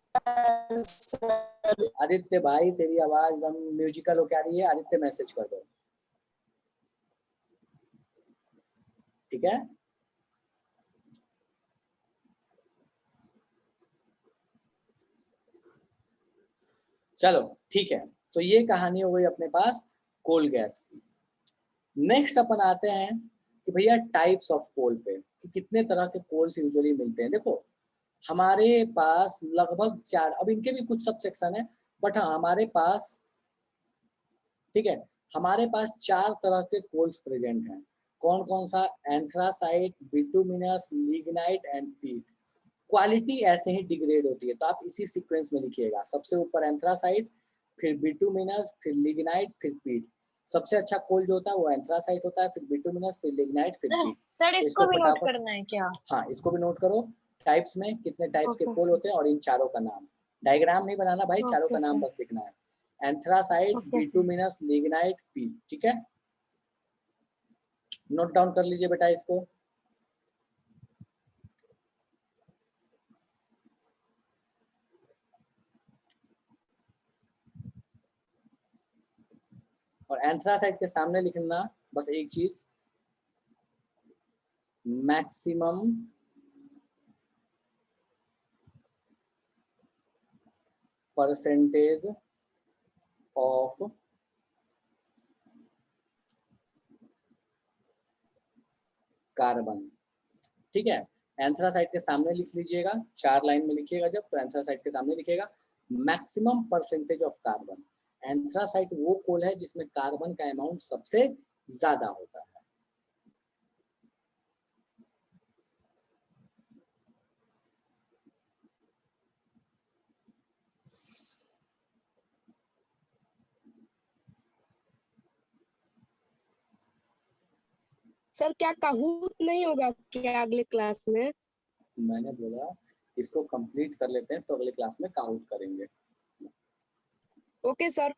आदित्य भाई तेरी आवाज एकदम म्यूजिकल हो क्या रही है, आदित्य मैसेज कर दो, ठीक है। चलो ठीक है, तो ये कहानी हो गई अपने पास कोल गैस की। नेक्स्ट अपन आते हैं कि भैया टाइप्स ऑफ कोल पे, कि कितने तरह के कोल्स यूजुअली मिलते हैं। देखो हमारे पास लगभग 4, अब इनके भी कुछ सब सेक्शन है, बट हाँ हमारे पास, ठीक है, हमारे पास 4 तरह के कोल्स प्रेजेंट हैं। कौन कौन सा? एंथ्रासाइट, बिटुमिनस, लिग्नाइट एंड पीट। क्वालिटी ऐसे ही डिग्रेड होती है, तो आप इसी सीक्वेंस में लिखिएगा, सबसे ऊपर एंथ्रासाइट, फिर बिटुमिनस, फिर लिग्नाइट, फिर पीट। सबसे अच्छा कोल जो होता है वो एंथ्रासाइट होता है, फिर बिटुमिनस, फिर लिग्नाइट, फिर पीट। सर इसको इसको भी नोट फटाफट, करना है क्या? हाँ इसको भी नोट करो। टाइप्स में कितने टाइप्स के ओके कोल होते हैं और इन चारों का नाम। डायग्राम नहीं बनाना भाई, चारों का ओके नाम सर, बस लिखना है। Anthracite, okay sir. Bituminous, lignite, पीट, ठीक है। नोट डाउन कर लीजिए बेटा इसको। और एंथ्रासाइट के सामने लिखना बस एक चीज, मैक्सिमम परसेंटेज ऑफ कार्बन, ठीक है। एंथ्रासाइट के सामने लिख लीजिएगा, 4 लाइन में लिखिएगा जब, तो एंथ्रासाइट के सामने लिखिएगा maximum percentage of carbon. Anthracite वो कोल है जिसमें कार्बन का अमाउंट सबसे ज्यादा होता है। सर क्या काहूत नहीं होगा क्या अगले क्लास में? मैंने बोला इसको कंप्लीट कर लेते हैं तो अगले क्लास में काउंट करेंगे। Okay sir.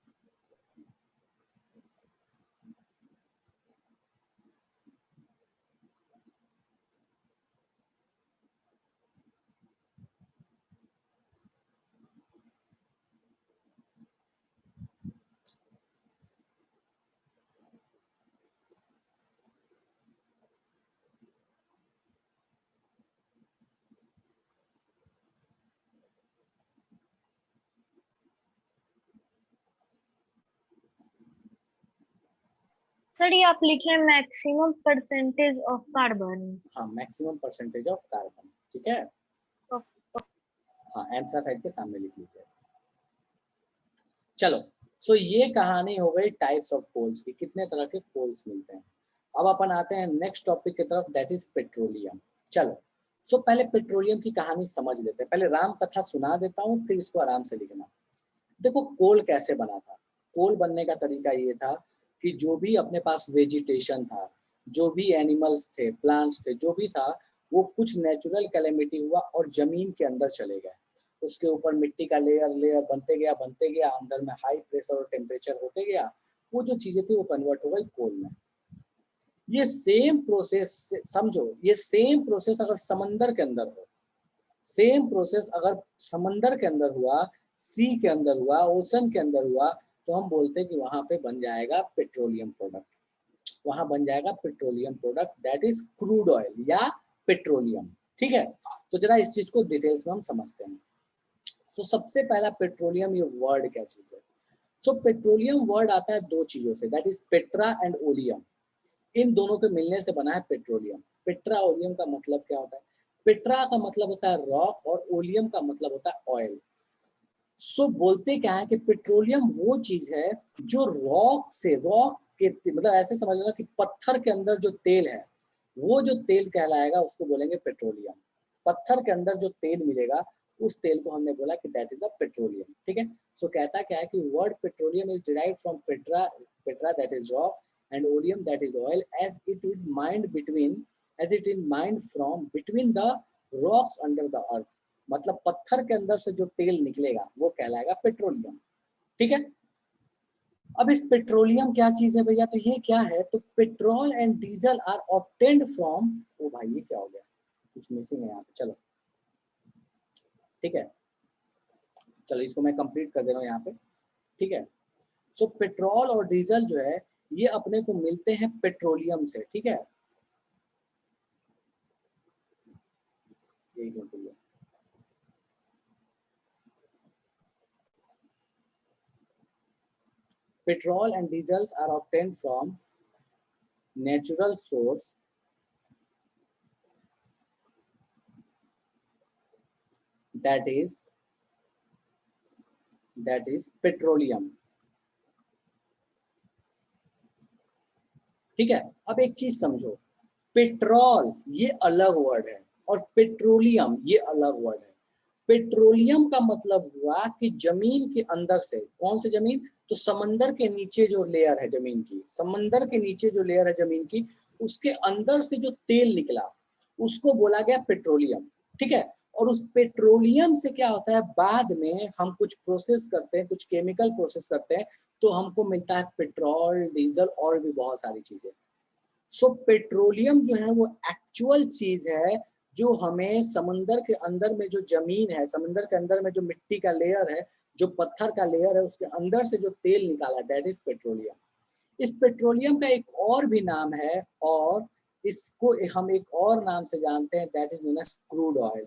सर ये आप लिखे मैक्सिमम परसेंटेज ऑफ कार्बन। हाँ मैक्सिमम परसेंटेज ऑफ कार्बन, ठीक है। हाँ एंथ्रासाइट के सामने लिख लीजिए। चलो सो ये कहानी हो गई टाइप्स ऑफ कोल्स की, कितने तरह के कोल्स मिलते हैं। अब अपन आते हैं नेक्स्ट टॉपिक की तरफ, दैट इज पेट्रोलियम। चलो सो पहले पेट्रोलियम की कहानी समझ लेते हैं। पहले राम कथा सुना देता हूँ, फिर इसको आराम से लिखना। देखो कोल कैसे बना था। कोल बनने का तरीका ये था कि जो भी अपने पास वेजिटेशन था, जो भी एनिमल्स थे, प्लांट्स थे, जो भी था, वो कुछ नेचुरल कैलेमिटी हुआ और जमीन के अंदर चले गए। उसके ऊपर मिट्टी का लेयर बनते गया, अंदर में हाई प्रेशर और टेम्परेचर होते गया, वो जो चीजें थी वो कन्वर्ट हो गई कोल में। ये सेम प्रोसेस समझो, ये सेम प्रोसेस अगर समंदर के अंदर हो, सेम प्रोसेस अगर समंदर के अंदर हुआ, सी के अंदर हुआ, ओशन के अंदर हुआ, तो हम बोलते हैं कि वहां पे बन जाएगा पेट्रोलियम प्रोडक्ट। वहां बन जाएगा petroleum product, that is crude oil या पेट्रोलियम। ठीक है, तो जरा इस चीज को डिटेल्स में हम समझते हैं। सो सबसे पहला पेट्रोलियम, ये वर्ड क्या चीज है? सो पेट्रोलियम वर्ड आता है दो चीजों से, that is petra and oleum. इन दोनों के मिलने से बना है पेट्रोलियम। पेट्रा ओलियम का मतलब क्या होता है? पेट्रा का मतलब होता है रॉक और ओलियम का मतलब होता है ऑयल। सो बोलते क्या है कि पेट्रोलियम वो चीज है जो रॉक से, रॉक के मतलब ऐसे समझ लेना कि पत्थर के अंदर जो तेल है, वो जो तेल कहलाएगा उसको बोलेंगे पेट्रोलियम। पत्थर के अंदर जो तेल मिलेगा उस तेल को हमने बोला कि दैट इज अ पेट्रोलियम। ठीक है, सो कहता क्या है कि word petroleum is derived from Petra, Petra that is rock and oleum that is oil, as it is mined from between the rocks under the earth। मतलब पत्थर के अंदर से जो तेल निकलेगा वो कहलाएगा पेट्रोलियम। ठीक है, अब इस पेट्रोलियम क्या चीज है भैया? तो ये क्या है? तो petrol and diesel are obtained from, ओ भाई ये क्या हो गया, कुछ मिसिंग है यहाँ पे, चलो ठीक है, चलो इसको मैं कंप्लीट कर दे रहा हूँ यहाँ पे। ठीक है, सो पेट्रोल और डीजल जो है ये अपने को मिलते हैं पेट्रोलियम से। ठीक है, petrol and diesels are obtained from natural source that is petroleum. ठीक है, अब एक चीज समझो, पेट्रोल ये अलग वर्ड है और पेट्रोलियम ये अलग वर्ड है। पेट्रोलियम का मतलब हुआ कि जमीन के अंदर से, कौन से जमीन? तो समंदर के नीचे जो लेयर है जमीन की, समंदर के नीचे जो लेयर है जमीन की, उसके अंदर से जो तेल निकला उसको बोला गया पेट्रोलियम। ठीक है, और उस पेट्रोलियम से क्या होता है, बाद में हम कुछ प्रोसेस करते हैं, कुछ केमिकल प्रोसेस करते हैं, तो हमको मिलता है पेट्रोल, डीजल और भी बहुत सारी चीजें। सो पेट्रोलियम जो है वो एक्चुअल चीज है जो हमें समंदर के अंदर में जो जमीन है, समंदर के अंदर में जो मिट्टी का लेयर है, जो पत्थर का लेयर है, उसके अंदर से जो तेल निकाला, दैट इज पेट्रोलियम। इस पेट्रोलियम का एक और भी नाम है और इसको हम एक और नाम से जानते हैं, that is known as crude oil.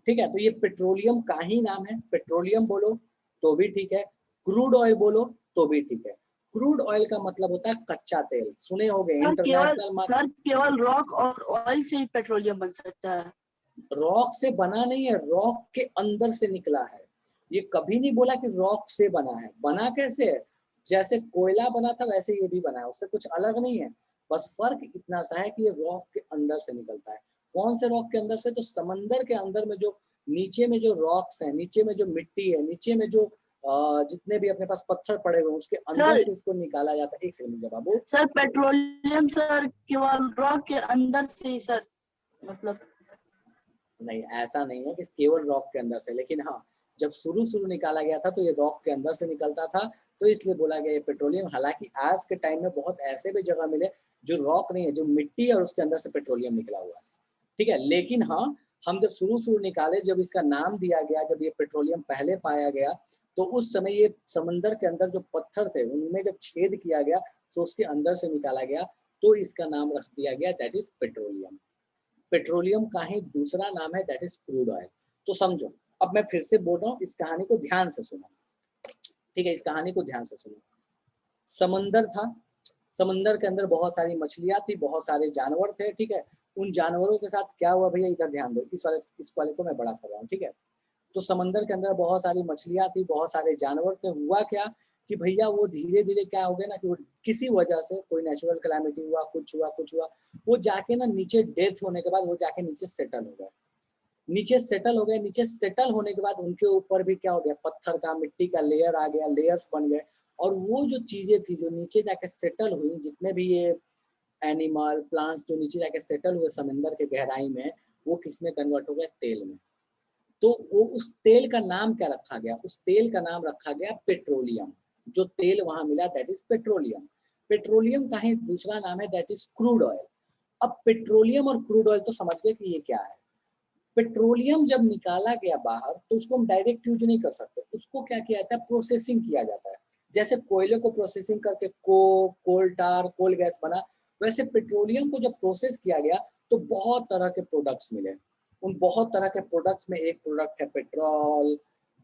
ठीक है, तो ये पेट्रोलियम का ही नाम है। पेट्रोलियम बोलो तो भी ठीक है, क्रूड ऑयल बोलो तो भी ठीक है। क्रूड ऑयल का मतलब होता है कच्चा तेल, सुने होंगे इंटरनेशनल। सर केवल रॉक और ऑयल से ही पेट्रोलियम बन सकता है? रॉक से बना नहीं है, रॉक के अंदर से निकला है। ये कभी नहीं बोला कि रॉक से बना है। बना कैसे है? जैसे कोयला बना था वैसे ये भी बना है, उससे कुछ अलग नहीं है। बस फर्क इतना सा है कि ये रॉक के अंदर से निकलता है। कौन से रॉक के अंदर से? तो समंदर के अंदर में जो नीचे में जो रॉक्स है, नीचे में जो मिट्टी है, नीचे में जो जितने भी अपने पास पत्थर पड़े हुए उसके अंदर से इसको निकाला जाता है। एक सेकंड बाबू। सर पेट्रोलियम सर केवल रॉक के अंदर से ही सर, मतलब नहीं, ऐसा नहीं है कि केवल रॉक के अंदर से, लेकिन हाँ जब शुरू निकाला गया था तो ये रॉक के अंदर से निकलता था, तो इसलिए बोला गया ये पेट्रोलियम। हालांकि आज के टाइम में बहुत ऐसे भी जगह मिले जो रॉक नहीं है, जो मिट्टी है और उसके अंदर से पेट्रोलियम निकला हुआ है। ठीक है, लेकिन हाँ हम जब शुरू निकाले, जब इसका नाम दिया गया, जब ये पेट्रोलियम पहले पाया गया, तो उस समय ये समंदर के अंदर जो पत्थर थे उनमें जब छेद किया गया तो उसके अंदर से निकाला गया, तो इसका नाम रख दिया गया, दैट इज पेट्रोलियम। पेट्रोलियम का ही दूसरा नाम है, दैट इज क्रूड ऑयल। तो समझो, अब मैं फिर से बोल रहा हूँ, इस कहानी को ध्यान से सुनो। ठीक है, इस कहानी को ध्यान से सुनो। समंदर था, समंदर के अंदर बहुत सारी मछलियां थी, बहुत सारे जानवर थे। ठीक है, उन जानवरों के साथ क्या हुआ भैया, इधर ध्यान दो, इस वाले को मैं बड़ा कर रहा हूँ। ठीक है, तो समंदर के अंदर बहुत सारी मछलियां थी, बहुत सारे जानवर थे। हुआ क्या कि भैया वो धीरे धीरे क्या हो गया ना कि वो किसी वजह से, कोई नेचुरल कैलामिटी हुआ, कुछ हुआ, वो जाके ना नीचे डेथ होने के बाद वो जाके नीचे सेटल हो गए। नीचे सेटल होने के बाद उनके ऊपर भी क्या हो गया, पत्थर का, मिट्टी का लेयर आ गया, लेयर्स बन गए। और वो जो चीजें थी जो नीचे जाके सेटल हुई, जितने भी ये एनिमल, प्लांट्स जो नीचे जाके सेटल हुए समंदर के गहराई में, वो किस में कन्वर्ट हो गए, तेल में। तो वो उस तेल का नाम क्या रखा गया? उस तेल का नाम रखा गया पेट्रोलियम। जो तेल वहां मिला दैट इज पेट्रोलियम। पेट्रोलियम का ही दूसरा नाम है, दैट इज क्रूड ऑयल। अब पेट्रोलियम और क्रूड ऑयल तो समझ गए कि ये क्या है। पेट्रोलियम जब निकाला गया बाहर तो उसको हम डायरेक्ट यूज नहीं कर सकते, उसको क्या किया जाता है, प्रोसेसिंग किया जाता है। जैसे कोयले को प्रोसेसिंग करके कोल टार, कोल गैस बना, वैसे पेट्रोलियम को जब प्रोसेस किया गया तो बहुत तरह के प्रोडक्ट्स मिले। उन बहुत तरह के प्रोडक्ट्स में एक प्रोडक्ट है petrol,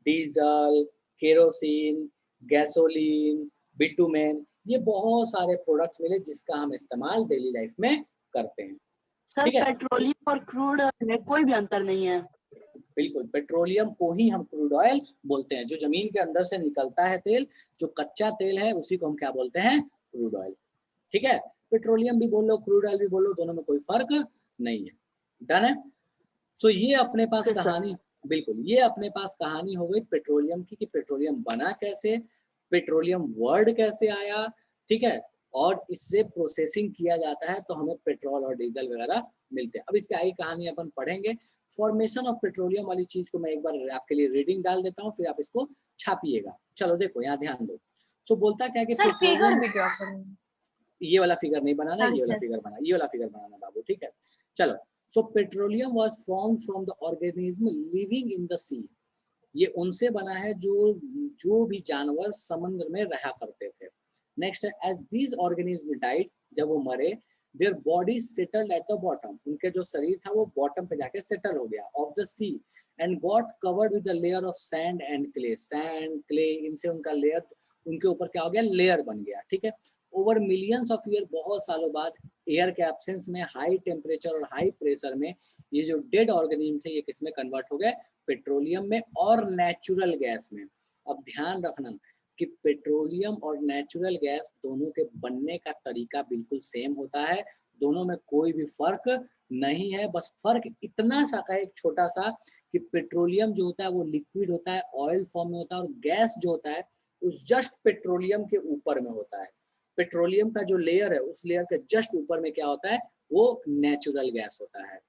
diesel, kerosene, gasoline, bitumen, ये बहुत सारे प्रोडक्ट्स मिले जिसका हम इस्तेमाल डेली लाइफ में करते हैं। सर ठीक है, पेट्रोलियम और क्रूड में कोई भी अंतर नहीं है। बिल्कुल, पेट्रोलियम को ही हम क्रूड ऑयल बोलते हैं। जो जमीन के अंदर से निकलता है तेल, जो कच्चा तेल है, उसी को हम क्या बोलते हैं? Crude oil. ठीक है, पेट्रोलियम भी बोलो, क्रूड ऑयल भी बोलो, दोनों में कोई फर्क नहीं है। डन है। सो ये अपने पास Okay, sir. कहानी, बिल्कुल, ये अपने पास कहानी हो गई पेट्रोलियम की, कि पेट्रोलियम बना कैसे, पेट्रोलियम वर्ड कैसे आया। ठीक है, और इससे प्रोसेसिंग किया जाता है तो हमें पेट्रोल और डीजल वगैरह मिलते हैं। अब इसकी आगे कहानी अपन पढ़ेंगे। फॉर्मेशन ऑफ पेट्रोलियम वाली चीज को मैं एक बार आपके लिए रीडिंग डाल देता हूँ, फिर आप इसको छापिएगा। चलो देखो, यहाँ ध्यान दो। सो बोलता क्या है कि सर फिगर पेट्रोलियम, भी ड्रॉ करेंगे। ये वाला फिगर नहीं बनाना, हाँ, ये वाला सर। फिगर बनाना, ये वाला फिगर बनाना बाबू। ठीक है, चलो। So petroleum was formed from the organism living in the sea. ये उनसे बना है जो भी जानवर समुद्र में रहा करते थे। नेक्स्ट है, एज दीज ऑर्गेनिज्म डाइड, जब वो मरे, their body settled at the bottom, उनके जो शरीर था वो बॉटम पे जाके सेटल हो गया of the sea, and got covered with the layer of sand and clay. Sand, clay, इनसे उनका लेयर, उनके ऊपर क्या हो गया? लेयर बन गया। ठीक है, ओवर मिलियंस ऑफ ईयर, बहुत सालों बाद, एयर के एब्सेंस में, हाई टेम्परेचर और हाई प्रेशर में, ये जो डेड ऑर्गेनिज्म थे ये किस में कन्वर्ट हो गए? पेट्रोलियम में और नेचुरल गैस में। अब ध्यान रखना कि पेट्रोलियम और नेचुरल गैस दोनों के बनने का तरीका बिल्कुल सेम होता है, दोनों में कोई भी फर्क नहीं है। बस फर्क इतना सा का, एक छोटा सा, कि पेट्रोलियम जो होता है वो लिक्विड होता है, ऑयल फॉर्म में होता है, और गैस जो होता है उस जस्ट पेट्रोलियम के ऊपर में होता है। पेट्रोलियम का जो लेयर है उस लेयर के जस्ट ऊपर में क्या होता है? वो नेचुरल गैस होता है।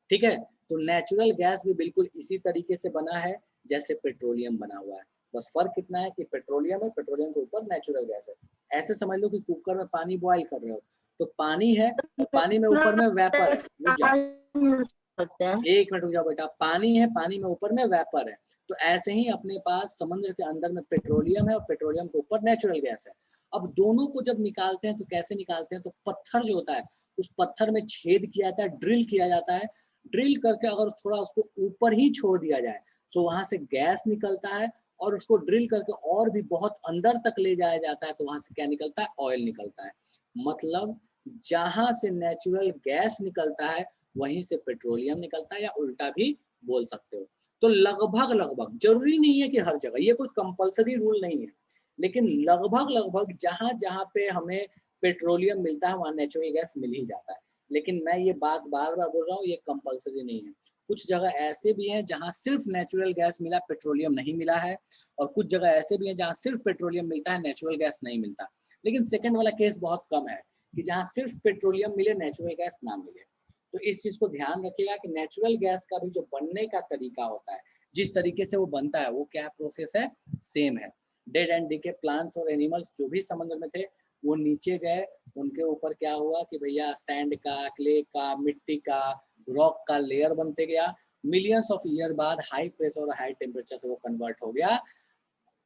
ठीक है, तो नेचुरल गैस भी बिल्कुल इसी तरीके से बना है जैसे पेट्रोलियम बना हुआ है। बस फर्क कितना है कि पेट्रोलियम है, पेट्रोलियम के ऊपर नेचुरल गैस है। ऐसे समझ लो कि कुकर में पानी बॉयल कर रहे हो, तो पानी है और पानी में ऊपर में वेपर है। रुक जाओ, सकते हैं। एक मिनट रुक जाओ बेटा। पानी है, पानी में ऊपर में वेपर है। तो ऐसे ही अपने पास समुद्र के अंदर में पेट्रोलियम है और पेट्रोलियम के ऊपर नेचुरल गैस है। अब दोनों को जब निकालते हैं तो कैसे निकालते हैं? तो पत्थर जो होता है उस पत्थर में छेद किया जाता है, ड्रिल किया जाता है। ड्रिल करके अगर थोड़ा उसको ऊपर ही छोड़ दिया जाए तो वहां से गैस निकलता है, और उसको ड्रिल करके और भी बहुत अंदर तक ले जाया जाता है तो वहां से क्या निकलता है? ऑयल निकलता है। मतलब जहां से नेचुरल गैस निकलता है वहीं से पेट्रोलियम निकलता है, या उल्टा भी बोल सकते हो। तो लगभग लगभग, जरूरी नहीं है कि हर जगह, ये कोई कंपलसरी रूल नहीं है, लेकिन लगभग लगभग जहां जहां पे हमें पेट्रोलियम मिलता है वहां नेचुरल गैस मिल ही जाता है। लेकिन मैं ये बात बार बार बोल रहा हूँ, ये कंपलसरी नहीं है। कुछ जगह ऐसे भी हैं जहां सिर्फ नेचुरल गैस मिला, पेट्रोलियम नहीं मिला है, और कुछ जगह ऐसे भी हैं जहां सिर्फ पेट्रोलियम मिलता है, नेचुरल गैस नहीं मिलता। लेकिन सेकंड वाला केस बहुत कम है कि जहां सिर्फ पेट्रोलियम मिले, नेचुरल गैस ना मिले। तो इस चीज को ध्यान रखिएगा कि नेचुरल गैस का भी जो बनने का तरीका होता है, जिस तरीके से वो बनता है, वो क्या प्रोसेस है? सेम है। डेड एंड डीके प्लांट्स और एनिमल्स जो भी समुद्र में थे वो नीचे गए, उनके ऊपर क्या हुआ कि भैया सैंड का, क्ले का, मिट्टी का, रॉक का लेयर बनते गया। मिलियंस ऑफ ईयर बाद हाई प्रेशर और हाई टेम्परेचर से वो कन्वर्ट हो गया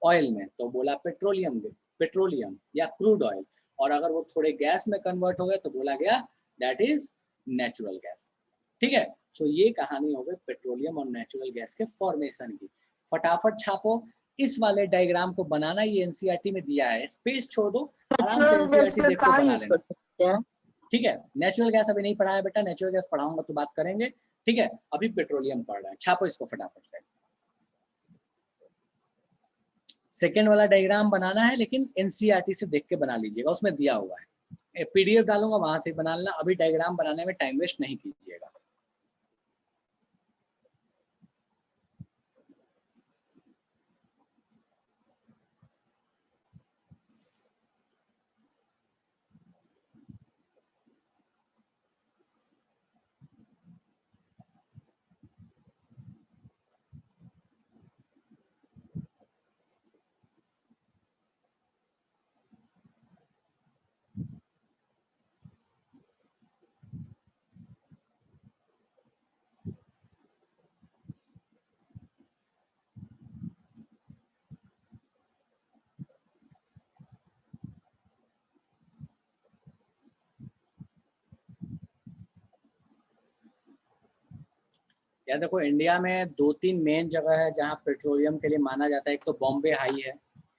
ऑयल में, तो बोला पेट्रोलियम, पेट्रोलियम या क्रूड ऑयल। और अगर वो थोड़े गैस में कन्वर्ट हो गए तो बोला गया दैट इज नेचुरल गैस। ठीक है, सो ये कहानी हो गई पेट्रोलियम और नेचुरल गैस के फॉर्मेशन की। फटाफट छापो इस वाले डायग्राम को बनाना, ये एनसीईआरटी में दिया है, स्पेस छोड़ दो, आराम से एनसीईआरटी देख के बना लेना। ठीक है, नेचुरल गैस अभी नहीं पढ़ाया बेटा, नेचुरल गैस पढ़ाऊंगा तो बात करेंगे। ठीक है, अभी पेट्रोलियम पढ़ रहे हैं, छापो इसको फटाफट से। सेकेंड वाला डायग्राम बनाना है, लेकिन एनसीईआरटी से देख के बना लीजिएगा, उसमें दिया हुआ है। पीडीएफ डालूंगा वहां से बना लेना, अभी डायग्राम बनाने में टाइम वेस्ट नहीं कीजिएगा। यार देखो इंडिया में 2-3 मेन जगह है जहाँ पेट्रोलियम के लिए माना जाता है। एक तो बॉम्बे हाई है,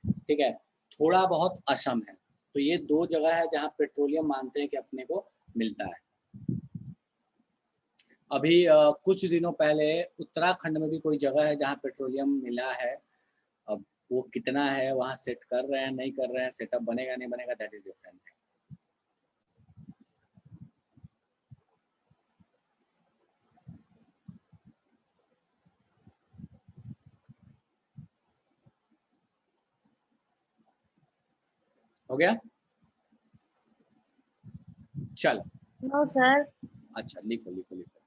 ठीक है, थोड़ा बहुत असम है। तो ये 2 जगह है जहाँ पेट्रोलियम मानते हैं कि अपने को मिलता है। अभी कुछ दिनों पहले उत्तराखंड में भी कोई जगह है जहाँ पेट्रोलियम मिला है। अब वो कितना है वहाँ सेट कर रहे हैं नहीं कर रहे हैं, सेटअप बनेगा नहीं बनेगा, दैट इज डिफरेंट है। हो गया? चल नो सर। अच्छा लिखो लिखो लिखो।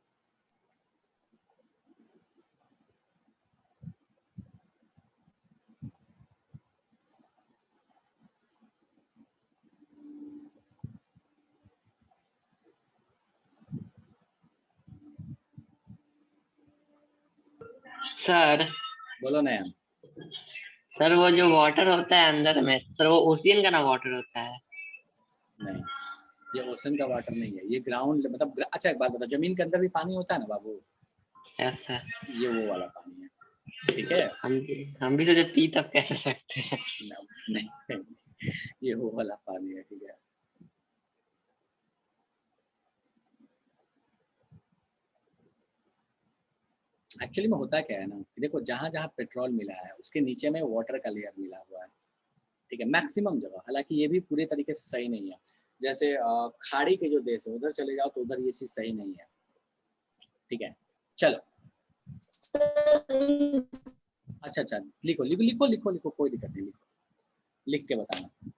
सर बोलो नया। सर वो जो वाटर होता है अंदर में, सर वो ओशियन का ना वाटर होता है? नहीं, ये ओशन का वाटर नहीं है, ये ग्राउंड मतलब अच्छा एक बात बताओ, जमीन के अंदर भी पानी होता है ना बाबू, यस सर। ये वो वाला पानी है, ठीक है। हम भी तो जब पी तब कह सकते हैं। नहीं, ये वो वाला पानी है, ठीक है। एक्चुअली में होता क्या है ना, देखो जहाँ जहाँ पेट्रोल मिला है उसके नीचे में वाटर का लेयर मिला हुआ है, ठीक है, मैक्सिमम जगह। हालांकि ये भी पूरे तरीके से सही नहीं है। जैसे खाड़ी के जो देश है उधर चले जाओ तो उधर ये चीज सही नहीं है, ठीक है। चलो अच्छा अच्छा लिखो लिखो लिखो लिखो लिखो, कोई दिक्कत नहीं, लिखो, लिख के बताना।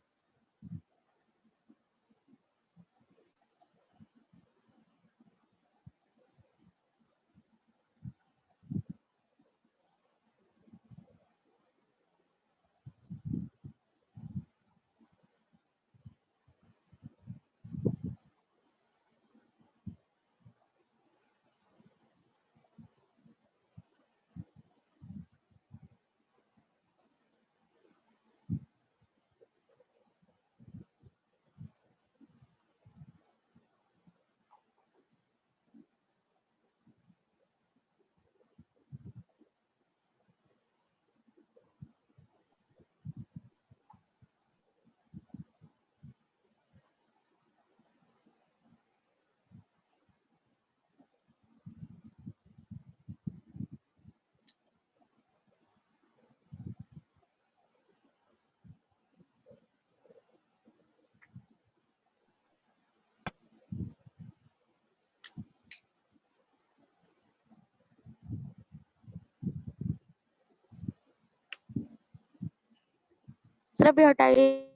सर अभी हटाइए।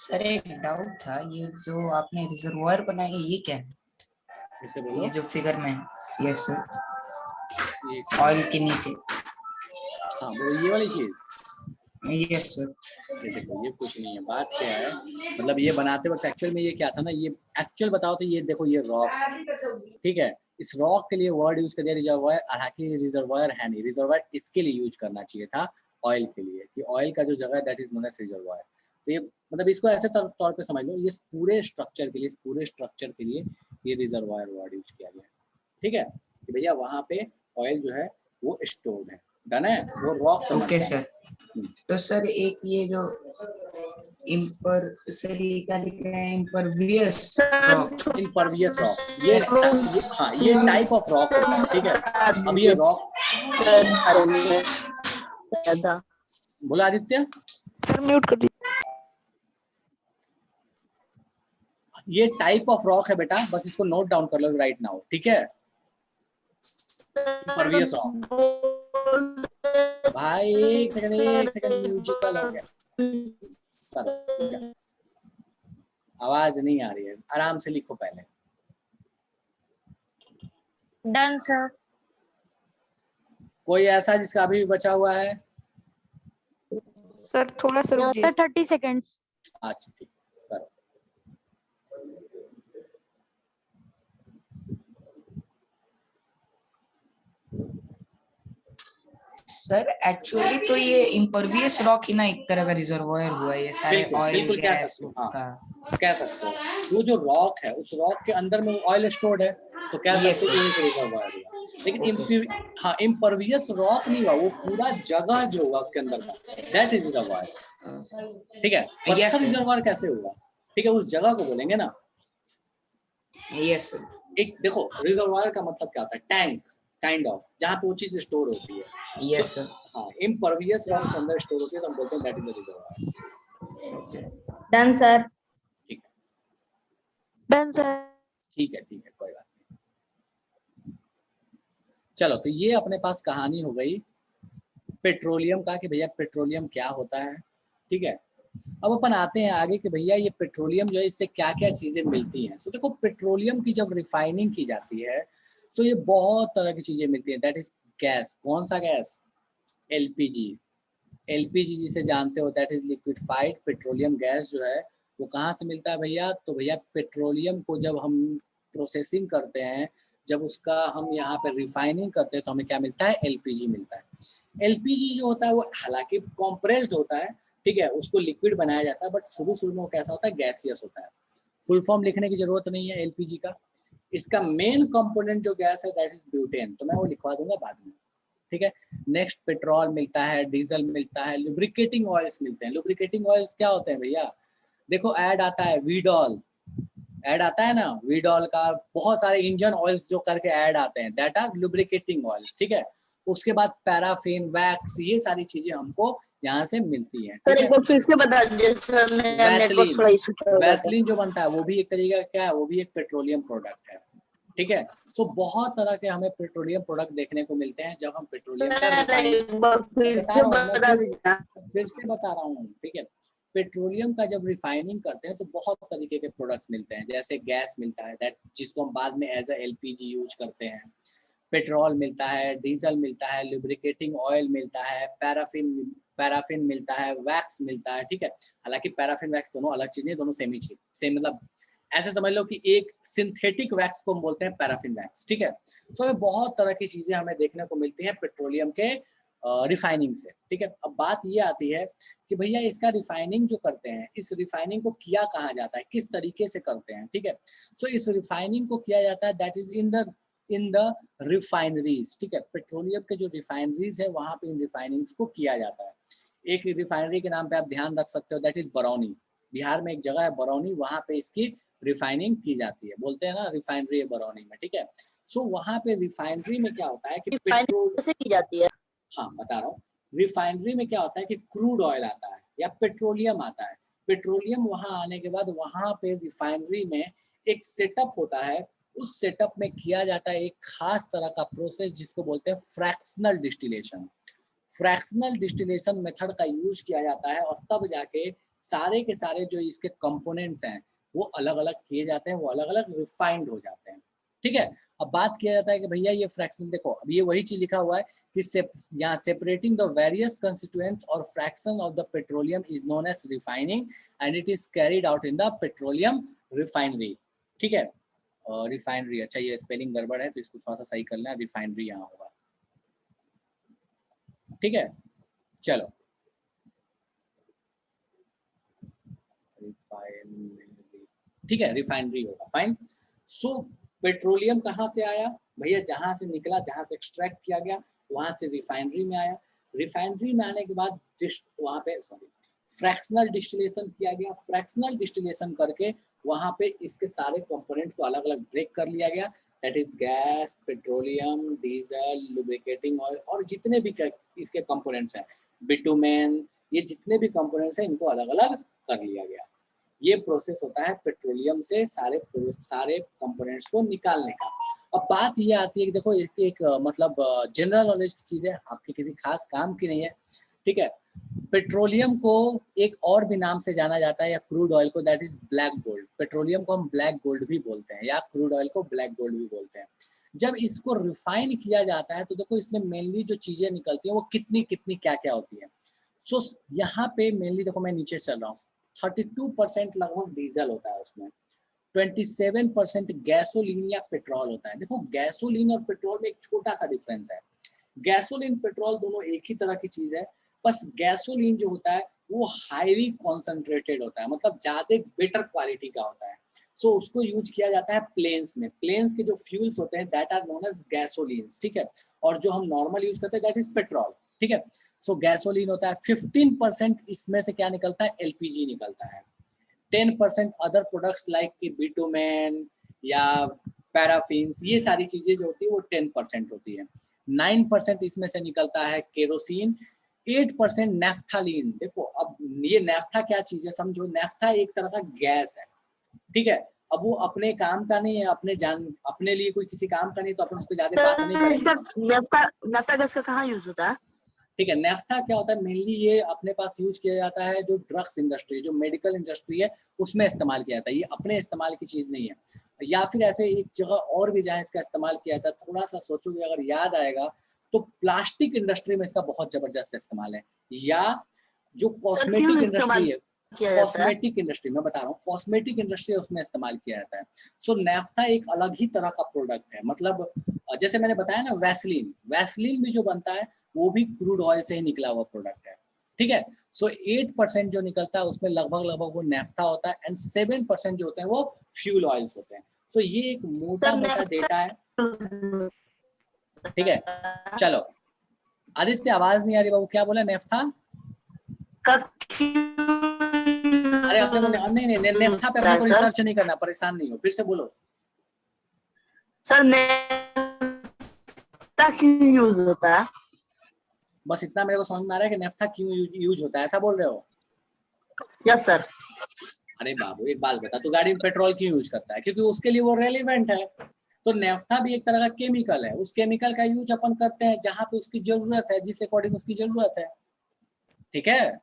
सर एक डाउट था, ये जो आपने रिजर्वायर बनाया ये क्या है? फिर बोलो। ये जो फिगर में है, यस सर, ऑयल के नीचे। हाँ वो ये वाली चीज, यस सर। ये देखो ये कुछ नहीं है, बात क्या है, मतलब ये बनाते वक्त एक्चुअल में ये क्या था ना, ये एक्चुअल बताओ तो ये देखो ये रॉक, ठीक है, इस रॉक के लिए वर्ड यूज कर दिया रिजर्वायर, हालांकि रिजर्वायर है नहीं, रिजर्वायर इसके लिए यूज करना चाहिए था ऑयल के लिए, कि ऑयल का जो जगह है that is known as reservoir. तो ये मतलब इसको ऐसे तौर पे समझ लो, ये पूरे स्ट्रक्चर के लिए, इस पूरे स्ट्रक्चर के लिए ये रिजर्वायर वर्ड यूज किया गया, ठीक है, कि भैया वहाँ पे ऑयल जो है वो स्टोर्ड है, डन है, वो रॉक। Okay sir. तो सर एक ये जो इम्परवियस रॉक, इम्परवियस रॉक, ये हाँ ये टाइप ऑफ रॉक होता है, ठीक है। अब ये रॉक, बोला आदित्य, म्यूट कर दीजिए। ये टाइप ऑफ रॉक है बेटा, बस इसको नोट डाउन कर लो राइट नाउ, ठीक है। इम्परवियस रॉक, भाई एक सेकंड म्यूजिकल हो गया। करो, जा। आवाज नहीं आ रही है, आराम से लिखो पहले। Done sir. कोई ऐसा जिसका अभी भी बचा हुआ है? सर थोड़ा सा रुकिए। Sir 30 seconds. अच्छा ठीक, करो। सर एक्चुअली तो ये इम्परवियस रॉक ही ना एक तरह का रिजर्वायर हुआ है, ये सारे बिल्कुल ऑयल बिल्कुल कह गैस सकते हो, हाँ का। कह सकते हो। वो जो रॉक है, उस रॉक के अंदर में ऑयल स्टोर्ड है, तो कह Yes, सकते हो sir. कि रिजर्वायर हुआ। लेकिन Okay, हाँ, इम्परवियस रॉक नहीं हुआ, वो पूरा जगह जो होगा उसके अंदर का, दैट इज रिजर्वायर। ठीक है, Yes, पत्थर sir. रिजर्वायर कैसे होगा? ठीक है, उस जगह को बोलेंगे ना। Yes, sir. एक देखो, रिजर्वायर का मतलब क्या होता है? टैंक काइंड ऑफ, जहाँ पे वो चीज स्टोर होती है। Yes, sir. हाँ, इम्परवियस रॉक के अंदर स्टोर होती है, तो हम बोलते हैं that is a reservoir. Done sir. ठीक है, डन सर। ठीक है, ठीक है, कोई बात नहीं। चलो, तो ये अपने पास कहानी हो गई पेट्रोलियम का, कि भैया पेट्रोलियम क्या होता है। ठीक है, अब अपन आते हैं आगे कि भैया ये पेट्रोलियम जो है, इससे क्या क्या चीजें मिलती हैं। सो देखो, पेट्रोलियम की जब रिफाइनिंग की जाती है, सो ये बहुत तरह की चीजें मिलती हैं। That is gas. कौन सा गैस? एलपीजी। एलपीजी जिसे जानते हो, that is liquefied petroleum gas जो है, वो कहाँ से मिलता है भैया? तो भैया पेट्रोलियम को जब हम प्रोसेसिंग करते हैं, जब उसका हम यहाँ पे रिफाइनिंग करते हैं, तो हमें क्या मिलता है? एलपीजी मिलता है। एलपीजी जो होता है वो हालांकि कॉम्प्रेस्ड होता है, ठीक है, उसको लिक्विड बनाया जाता है, बट शुरू शुरू में वो कैसा होता है? गैसियस होता है। फुल फॉर्म लिखने की जरूरत नहीं है एलपीजी का। इसका मेन कंपोनेंट जो गैस है, दैट इज ब्यूटेन, तो मैं वो लिखवा दूंगा बाद में। ठीक है, नेक्स्ट पेट्रोल मिलता है, डीजल मिलता है, लुब्रिकेटिंग ऑयल्स मिलते हैं। लुब्रिकेटिंग ऑयल्स क्या होते हैं भैया? देखो ऐड आता है वीडॉल, ऐड आता है ना वीडॉल का, बहुत सारे इंजन ऑयल्स जो करके ऐड आते हैं, दैट आर लुब्रिकेटिंग ऑयल्स। ठीक है, उसके बाद पैराफिन, वैक्स, ये सारी चीजें हमको यहाँ से मिलती हैं। सर ठीक एक है, बार फिर से बता दीजिए सर, मेरा नेटवर्क थोड़ा इशू चल रहा था। वैसलीन जो बनता है वो भी एक तरीका का क्या है? वो भी एक पेट्रोलियम प्रोडक्ट है। ठीक है, सो बहुत तरह के हमें पेट्रोलियम प्रोडक्ट देखने को मिलते हैं जब हम पेट्रोलियम का सर रिफाइनिंग। एक बार फिर बता से रहा हूँ, बता दीजिए। फिर से बता रहा हूँ। ठीक है, पेट्रोलियम का जब रिफाइनिंग करते हैं तो बहुत तरीके के प्रोडक्ट्स मिलते हैं। जैसे गैस मिलता है, दैट जिसको हम बाद में एज अ एलपीजी यूज करते हैं। पेट्रोल मिलता है, डीजल मिलता है, लुब्रिकेटिंग ऑयल मिलता है, पैराफिन मिलता है, वैक्स मिलता है। ठीक है, हालांकि पैराफिन वैक्स दोनों अलग चीजें, दोनों सेम ही चीज, सेम मतलब ऐसे समझ लो कि एक सिंथेटिक वैक्स को हम बोलते हैं पैराफिन वैक्स। ठीक है, तो हमें बहुत तरह की चीजें हमें देखने को मिलती हैं पेट्रोलियम के रिफाइनिंग से। ठीक है, अब बात ये आती है कि भैया इसका रिफाइनिंग जो करते हैं, इस रिफाइनिंग को किया कहाँ जाता है, किस तरीके से करते हैं। ठीक है, सो इस रिफाइनिंग को किया जाता है that is in the refineries. ठीक है, पेट्रोलियम के जो रिफाइनरीज है वहां पे इन रिफाइनिंग्स को किया जाता है। एक रिफाइनरी के नाम पे आप ध्यान रख सकते हो, दैट इज बरौनी। बिहार में एक जगह है बरौनी, वहां पे इसकी रिफाइनिंग की जाती है। बोलते हैं ना रिफाइनरी है बरौनी में। ठीक है, सो वहां पे रिफाइनरी में क्या होता है कि पेट्रोल, कैसे की जाती है? हाँ बता रहा हूँ, रिफाइनरी में क्या होता है कि क्रूड ऑयल आता है या पेट्रोलियम आता है। पेट्रोलियम वहां आने के बाद वहां पे रिफाइनरी में एक सेटअप होता है, उस सेटअप में किया जाता है एक खास तरह का प्रोसेस जिसको बोलते हैं fractional distillation. Fractional distillation method का यूज किया जाता है, और तब जाके सारे के सारे जो इसके कंपोनेंट्स हैं वो अलग अलग किए जाते हैं, वो अलग अलग रिफाइंड हो जाते हैं। ठीक है, अब बात किया जाता है कि भैया ये फ्रैक्शन, देखो अब ये वही चीज लिखा हुआ है कि यहाँ सेपरेटिंग द वेरियस कंस्टिट्यूएंट्स और fraction of the petroleum is known as refining and it is carried out in the petroleum refinery. ठीक है, रिफाइनरी, अच्छा ये स्पेलिंग गड़बड़ है तो इसको थोड़ा सा सही कर लेना, रिफाइनरी यहाँ होगा। ठीक है, चलो ठीक है, रिफाइनरी होगा, फाइन। सो पेट्रोलियम कहाँ से आया भैया? जहां से निकला, जहां से एक्सट्रैक्ट किया गया, वहां से रिफाइनरी में आया। रिफाइनरी में आने के बाद वहां पे फ्रैक्शनल डिस्टिलेशन किया गया। फ्रैक्शनल डिस्टिलेशन करके वहां पे इसके सारे कंपोनेंट को अलग अलग ब्रेक कर लिया गया, that is gas, petroleum, diesel, lubricating oil, और जितने भी इसके कंपोनेंट्स हैं, बिटुमेन, ये जितने भी कंपोनेंट्स हैं इनको अलग अलग कर लिया गया। ये प्रोसेस होता है पेट्रोलियम से सारे कंपोनेंट्स को निकालने का। अब बात ये आती है कि देखो एक मतलब जनरल नॉलेज की चीज है, आपके किसी खास काम की नहीं है, ठीक है। पेट्रोलियम को एक और भी नाम से जाना जाता है, या क्रूड ऑयल को, that is black gold. Petroleum को हम ब्लैक गोल्ड भी बोलते हैं, या क्रूड ऑयल को ब्लैक गोल्ड भी बोलते हैं। जब इसको रिफाइन किया जाता है तो देखो इसमें मेनली जो चीजें निकलती हैं वो कितनी कितनी क्या क्या होती है। सो यहाँ पे मेनली देखो मैं नीचे चल रहा हूँ, 32% लगभग डीजल होता है उसमें, 27% गैसोलीन या पेट्रोल होता है। देखो गैसोलीन और पेट्रोल में एक छोटा सा डिफरेंस है, गैसोलीन पेट्रोल दोनों एक ही तरह की चीज है, बस गैसोलीन जो होता है वो हाईली कॉन्सेंट्रेटेड होता है, मतलब ज्यादा बेटर क्वालिटी का होता है। सो उसको यूज किया जाता है प्लेन्स में, प्लेन्स के जो फ्यूल्स होते हैं दैट आर नोन एज गैसोलीन्स, ठीक है। और जो हम नॉर्मल यूज करते हैं दैट इज पेट्रोल, ठीक है। सो गैसोलीन होता है, 15% इसमें से क्या निकलता है, एलपीजी निकलता है, 10% अदर प्रोडक्ट्स लाइक बिटुमेन या पैराफिन्स, ये सारी चीजें जो होती है वो 10% होती है। 9% इसमें से निकलता है केरोसिन, 8% नेफ्थालीन। देखो अब ये नेफ्था क्या चीज है समझो, नेफ्था एक तरह का गैस है, ठीक है। अब वो अपने काम का नहीं है, अपने लिए कोई किसी काम का नहीं, तो अपन उस पर ज्यादा बात नहीं करेंगे। नेफ्था गैस का कहाँ यूज होता है? ठीक है, नेफ्था क्या होता है, मेनली ये अपने पास यूज किया जाता है जो ड्रग्स इंडस्ट्री, जो मेडिकल इंडस्ट्री है उसमें इस्तेमाल किया जाता है, ये अपने इस्तेमाल की चीज नहीं है। या फिर ऐसे एक जगह और भी जहाँ इसका इस्तेमाल किया जाता है, थोड़ा सा सोचोगे अगर याद आएगा तो प्लास्टिक इंडस्ट्री में इसका बहुत जबरदस्त इस्तेमाल है, या जो कॉस्मेटिक इंडस्ट्री है, कॉस्मेटिक इंडस्ट्री मैं बता रहा हूँ, कॉस्मेटिक इंडस्ट्री है उसमें इस्तेमाल किया जाता है। सो नेफ्था एक अलग ही तरह का प्रोडक्ट है, मतलब जैसे मैंने बताया ना वैसलीन, वैसलीन भी जो बनता है वो भी क्रूड ऑयल से ही निकला हुआ प्रोडक्ट है, ठीक है। सो 8% जो निकलता है उसमें लगभग वो नेफ्था होता है, एंड 7% जो होते हैं वो फ्यूल ऑयल्स होते हैं। सो ये एक मोटा मोटा डेटा है, ठीक है। चलो आदित्य आवाज नहीं आ रही बाबू, क्या बोला नेफ्था? अरे अपने को नहीं नेफ्था पे अपने को रिसर्च नहीं करना, परेशान नहीं हो, फिर से बोलो सर। नेफ्था क्यों यूज होता है? बस इतना मेरे को समझ में आ रहा है कि नेफ्था क्यों यूज होता है, ऐसा बोल रहे हो? Yes sir. अरे बाबू एक बात बता, तू गाड़ी में पेट्रोल क्यों यूज करता है? क्योंकि उसके लिए वो रेलिवेंट है। तो नेफ्था भी एक तरह का केमिकल है, उस केमिकल का यूज अपन करते हैं जहां पे उसकी जरूरत है, जिस अकॉर्डिंग उसकी जरूरत है, ठीक है।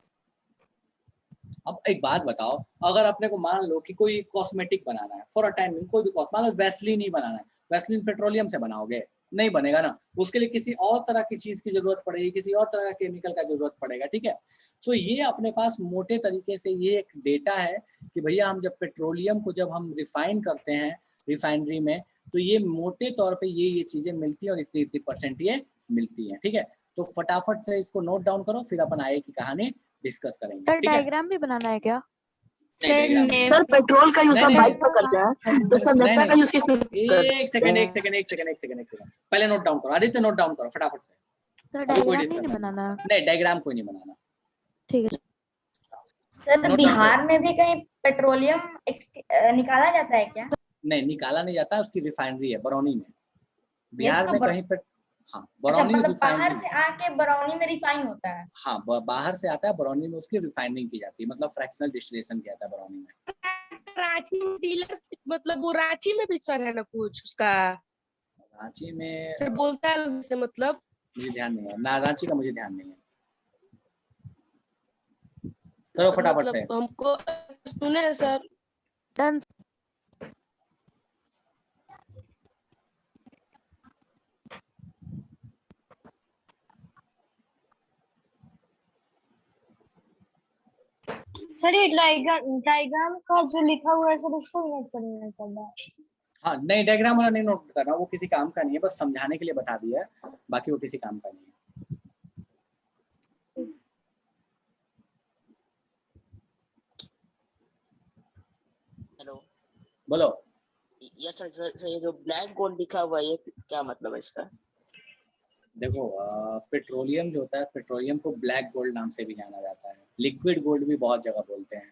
अब एक बात बताओ, अगर अपने को मान लो कि कोई कॉस्मेटिक बनाना है फॉर अ टाइम, कोई भी मान लो वैसलीन ही बनाना है, वैसलीन पेट्रोलियम से बनाओगे? नहीं बनेगा ना, उसके लिए किसी और तरह की चीज की जरूरत पड़ेगी, किसी और तरह का केमिकल का जरूरत पड़ेगा, ठीक है। तो ये अपने पास मोटे तरीके से ये एक डेटा है कि भैया हम जब पेट्रोलियम को जब हम रिफाइन करते हैं रिफाइनरी में, तो ये मोटे तौर पे ये चीजें मिलती है और इतनी इतनी परसेंट ये मिलती है, ठीक है। तो फटाफट से इसको नोट डाउन करो, फिर अपन आगे की कहानी डिस्कस करेंगे, सर ठीक है। डायग्राम भी बनाना है क्या? सर पेट्रोल का यूज हम बाइक पे करते हैं, तो सर नेफ्था का यूज किसमें? एक सेकंड पहले नोट डाउन करो, आदित्य नोट डाउन करो फटाफट से। सर अभी कोई डायग्राम नहीं डिस्कशन बनाना? नहीं, डायग्राम कोई नहीं बनाना, ठीक है सर बिहार में भी कहीं पेट्रोलियम निकाला जाता है क्या? नहीं निकाला नहीं जाता, उसकी रिफाइनरी है बरौनी में, बिहार तो में कहीं पे। हाँ अच्छा, बरौनी मतलब बाहर रिफाइनरी, से आके बरौनी में रिफाइन होता है? हाँ बाहर से आता है, बरौनी में उसकी रिफाइनिंग की जाती है, मतलब फ्रैक्शनल डिस्टिलेशन किया जाता है बरौनी में। रांची में डीलर, मतलब वो रांची में भी सर है ना कुछ उसका? रांची में सर बोलता है से, मतलब मुझे ध्यान नहीं है ना, रांची का मुझे ध्यान नहीं है। करो फटाफट से। मतलब हमको सुने हैं सर। डन। सर ये डायग्राम का जो लिखा हुआ है सर उसको नोट करना पड़ता है? हाँ नहीं डायग्राम वाला नहीं नोट करना, वो किसी काम का नहीं है, बस समझाने के लिए बता दिया है, बाकी वो किसी काम का नहीं है। हेलो बोलो। यस सर, ये जो ब्लैक गोल्ड लिखा हुआ है ये क्या मतलब है इसका? देखो पेट्रोलियम जो होता है, पेट्रोलियम को ब्लैक गोल्ड नाम से भी जाना जाता है, लिक्विड गोल्ड भी बहुत जगह बोलते हैं,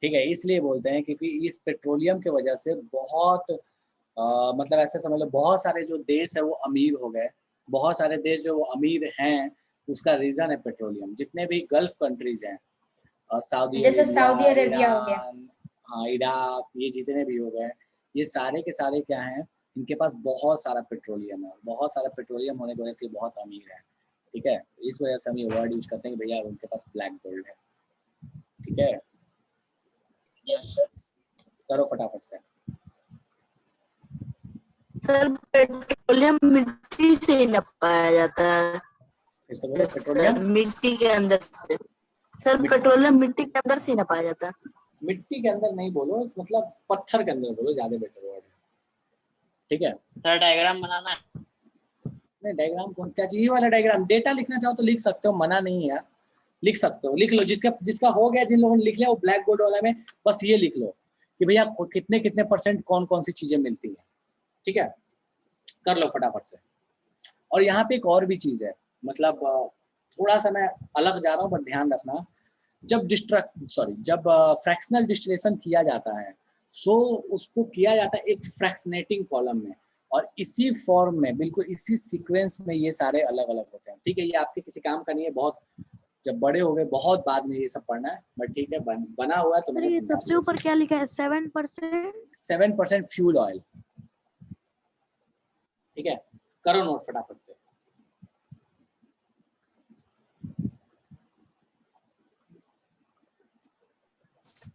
ठीक है। इसलिए बोलते हैं क्योंकि इस पेट्रोलियम की वजह से बहुत मतलब ऐसे समझ लो बहुत सारे जो देश है वो अमीर हो गए, बहुत सारे देश जो वो अमीर हैं उसका रीजन है पेट्रोलियम। जितने भी गल्फ कंट्रीज हैं, सऊदी जैसे सऊदी अरेबिया हो गया, ईरान, हाँ इराक, ये जितने भी हो गए, ये सारे के सारे क्या हैं, इनके पास बहुत सारा पेट्रोलियम है, बहुत सारा पेट्रोलियम होने की वजह से बहुत अमीर है, ठीक है। इस वजह से हम ये वर्ड यूज करते हैं कि भैया उनके पास ब्लैक गोल्ड है, ठीक है। Yes sir. करो फटाफट से। सर पेट्रोलियम मिट्टी से ही पाया जाता है। फिर से बोलो, पेट्रोलियम मिट्टी के अंदर से। सर मिट्टी- पेट्रोलियम मिट्टी के अंदर से ही ना पाया जाता है। मिट्टी के अंदर नहीं बोलो, मतलब पत्थर के अंदर बोलो, ज्यादा बेटर वर्ड है, ठीक है। सर डायग्राम बनाना है। नहीं डायग्राम कौन क्या चाहिए वाला डायग्राम, डेटा लिखना चाहो तो लिख सकते हो, मना नहीं है यार, लिख सकते हो, लिख लो। जिसका हो गया, जिन लोगों ने लिख लिया वो ब्लैक बोर्ड वाला में बस ये लिख लो कि भैया कितने कितने % कौन कौन सी चीजें मिलती हैं, ठीक है। कर लो फटाफट से। और यहाँ पे एक और भी चीज है, मतलब थोड़ा सा मैं अलग जा रहा हूँ, बट ध्यान रखना, जब जब फ्रैक्शनल डिस्टिलेशन किया जाता है, सो उसको किया जाता है एक फ्रैक्शनेटिंग कॉलम में, और इसी फॉर्म में, बिल्कुल इसी सीक्वेंस में ये सारे अलग अलग होते हैं, ठीक है। ये आपके किसी काम का नहीं है, बहुत जब बड़े हो गए बहुत बाद में ये सब पढ़ना है, बट ठीक है, बना हुआ है तो मैंने समझा सबसे ऊपर क्या लिखा है? 7%। 7% फ्यूल ऑयल, ठीक है। करो नोट फटाफट से।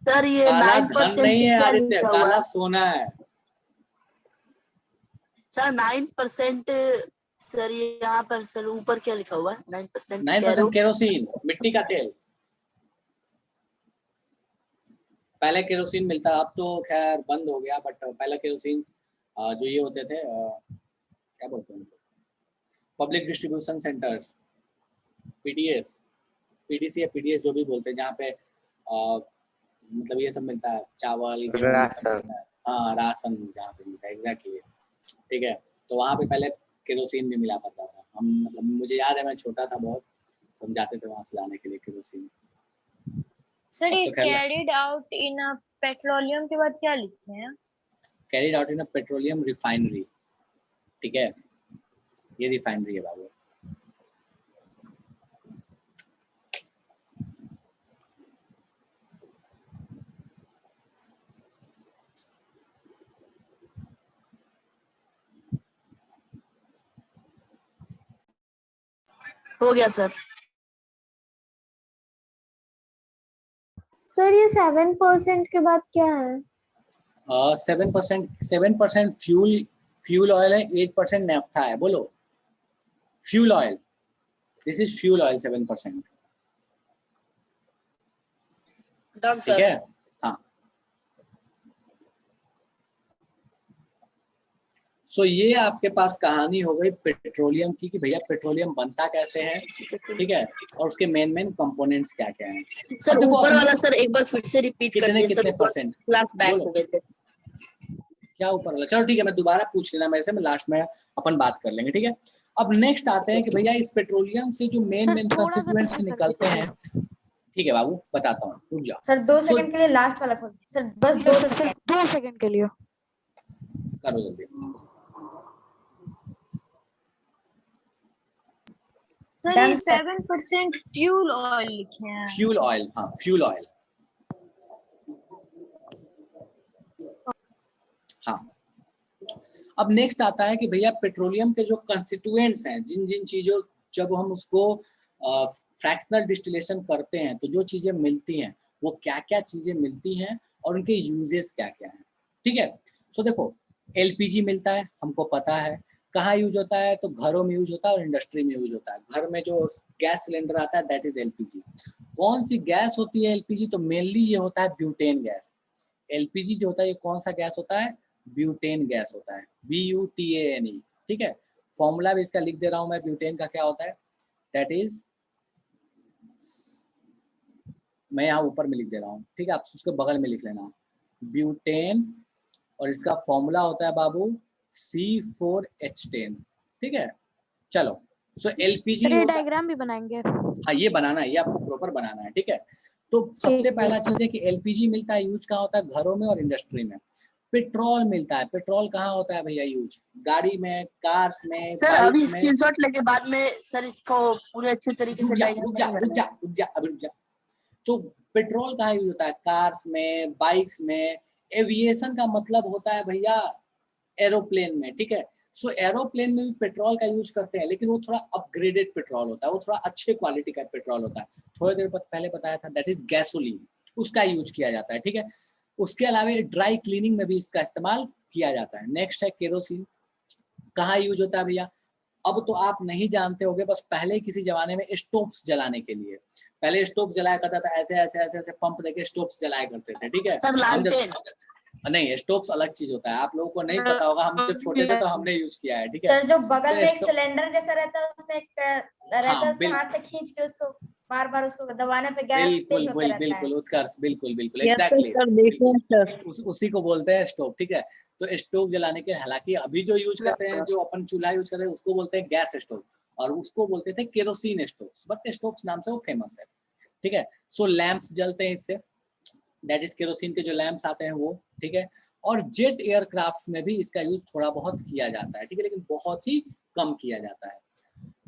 सर ये काला 9% धन नहीं है क्या आदित्य, लिखा हुआ काला है? सोना है। सर 9%। सर ये यहाँ पर सर ऊपर क्या लिखा हुआ है? 9%। 9% केरोसिन, मिट्टी का तेल। पहले केरोसिन मिलता, अब तो खैर बंद हो गया, बट पहले केरोसिन जो ये होते थे, क्या बोलते हैं, पब्लिक डिस्ट्रीब्यूशन सेंटर्स, पीडीसी या पीडीएस जो भी बोलते हैं, जहाँ पे मतलब ये सब मिलता है, चावल, राशन। हाँ राशन जहाँ पे मिलता है, एग्जैक्टली, ठीक है। तो वहाँ पे पहले केरोसिन भी मिला करता था। हम मतलब मुझे याद है, मैं छोटा था बहुत, हम जाते थे वहाँ से लाने के लिए केरोसिन। सर ये तो खैर कैरिड आउट इन पेट्रोलियम के बाद क्या लिखे हैं? कैरिड आउट इन अ पेट्रोलियम रिफाइनरी, ठीक है, ये रिफाइनरी है बाबू। हो गया सर। सर ये 7% के बाद क्या है? 7% फ्यूल ऑयल है, 8% नेफ्था है। बोलो fuel oil, this is fuel oil 7%, done ठीक सर। है। हाँ, सो ये आपके पास कहानी हो गई पेट्रोलियम की, कि भैया पेट्रोलियम बनता कैसे है, ठीक है, और उसके मेन कंपोनेंट्स क्या क्या हैं। सर अब देखो ऊपर अपन वाला सर एक बार फिर से रिपीट कर कितने दीजिए कितने सर, परसेंट, क्लास बैक बोलो हो गए थे। क्या ऊपर वाला, चलो ठीक है, मैं दोबारा पूछ लेना मेरे से, मैं लास्ट में अपन बात कर लेंगे, ठीक है। अब नेक्स्ट आते हैं कि भैया इस पेट्रोलियम से जो मेन कंस्टिट्यूएंट्स निकलते हैं, ठीक है बाबू बताता हूँ, रुक जाओ सर 2 सेकंड के लिए लास्ट वाला खोल सर, बस 2 सेकंड। 2 सेकंड के लिए। करो जल्दी। सर ये 7% फ्यूल ऑयल लिखे हैं। फ्यूल ऑयल, हाँ फ्यूल ऑयल, हाँ। अब नेक्स्ट आता है कि भैया पेट्रोलियम के जो कंस्टिट्यूएंट्स हैं, जिन जिन चीजों, जब हम उसको फ्रैक्शनल डिस्टिलेशन करते हैं तो जो चीजें मिलती हैं वो क्या क्या चीजें मिलती हैं और उनके यूजेस क्या क्या हैं, ठीक है। सो देखो एलपीजी मिलता है, हमको पता है कहाँ यूज होता है, तो घरों में यूज होता है और इंडस्ट्री में यूज होता है। घर में जो गैस सिलेंडर आता है दैट इज एलपीजी। कौन सी गैस होती है एलपीजी, तो मेनली ये होता है ब्यूटेन गैस। एलपीजी जो होता है ये कौन सा गैस होता है, ब्यूटेन गैस होता है, BUTANE, ठीक है। फॉर्मूला भी इसका लिख दे रहा हूं मैं, ब्यूटेन का क्या होता है, दैट इज, मैं यहाँ ऊपर में लिख दे रहा हूँ, ठीक है, आप उसके बगल में लिख लेना, ब्यूटेन, और इसका फॉर्मूला होता है बाबू C4H10, ठीक है। चलो सो एलपीजी डायग्राम भी बनाएंगे। हाँ ये बनाना है, ये आपको प्रॉपर बनाना है, ठीक है। तो सबसे पहला चीज है कि एलपीजी मिलता है, यूज कहाँ होता है, घरों में और इंडस्ट्री में। पेट्रोल मिलता है, पेट्रोल कहाँ होता है भैया यूज, गाड़ी में, कार्स में, सर अभी बाइक्स में। स्क्रीनशॉट लेके बाद में सर इसको पूरे अच्छे तरीके से रुक जा अभी रुक जा। तो पेट्रोल कहाँ यूज होता है, कार्स में, बाइक्स में। एविएशन का मतलब होता है भैया एरोप्लेन में, ठीक है। सो एरोप्लेन में भी पेट्रोल का यूज करते हैं, लेकिन वो थोड़ा अपग्रेडेड पेट्रोल होता है, वो थोड़ा अच्छे क्वालिटी का पेट्रोल होता है। थोड़ी देर पहले बताया था, दैट इज गैसोलीन, उसका यूज किया जाता है, ठीक है। उसके अलावा ड्राई क्लीनिंग में भी इसका इस्तेमाल किया जाता है। नेक्स्ट है केरोसिन। कहाँ यूज होता है भैया? अब तो आप नहीं जानते होगे, बस पहले किसी जमाने में स्टोव्स जलाने के लिए, पहले स्टोव जलाया करता था, ऐसे ऐसे ऐसे ऐसे पंप देके स्टोव्स जलाया करते थे, ठीक है। सर हम जब लालटेन। नहीं, स्टोव्स अलग चीज होता है, आप लोगों को नहीं पता होगा, हम जब छोटे थे तो हमने यूज किया है, ठीक है। सर जो बगल तो में एक स्टोव, सिलेंडर जैसा रहता है, उसमें एक रहता है, हाँ उसको हाथ से खींच के उसको बार बार उसको दबाने पे गैस बिल्कुल तेज होता रहता है। बिल्कुल उत्कर्ष, बिल्कुल बिल्कुल यस एग्जैक्टली, सर, देखे हैं सर। उसी को बोलते हैं स्टोव, ठीक है। तो स्टोव जलाने के, हालांकि अभी जो यूज करते हैं, जो अपन चूल्हा यूज करते हैं, उसको बोलते हैं गैस स्टोव, और उसको बोलते थे केरोसिन स्टोव्स, बट स्टोव्स नाम से वो फेमस है, ठीक है। सो लैंप्स जलते हैं इससे, दैट इज केरोसिन के जो लैंप्स आते हैं वो, ठीक है। और जेट एयरक्राफ्ट में भी इसका यूज थोड़ा बहुत किया जाता है, ठीक है, लेकिन बहुत ही कम किया जाता है।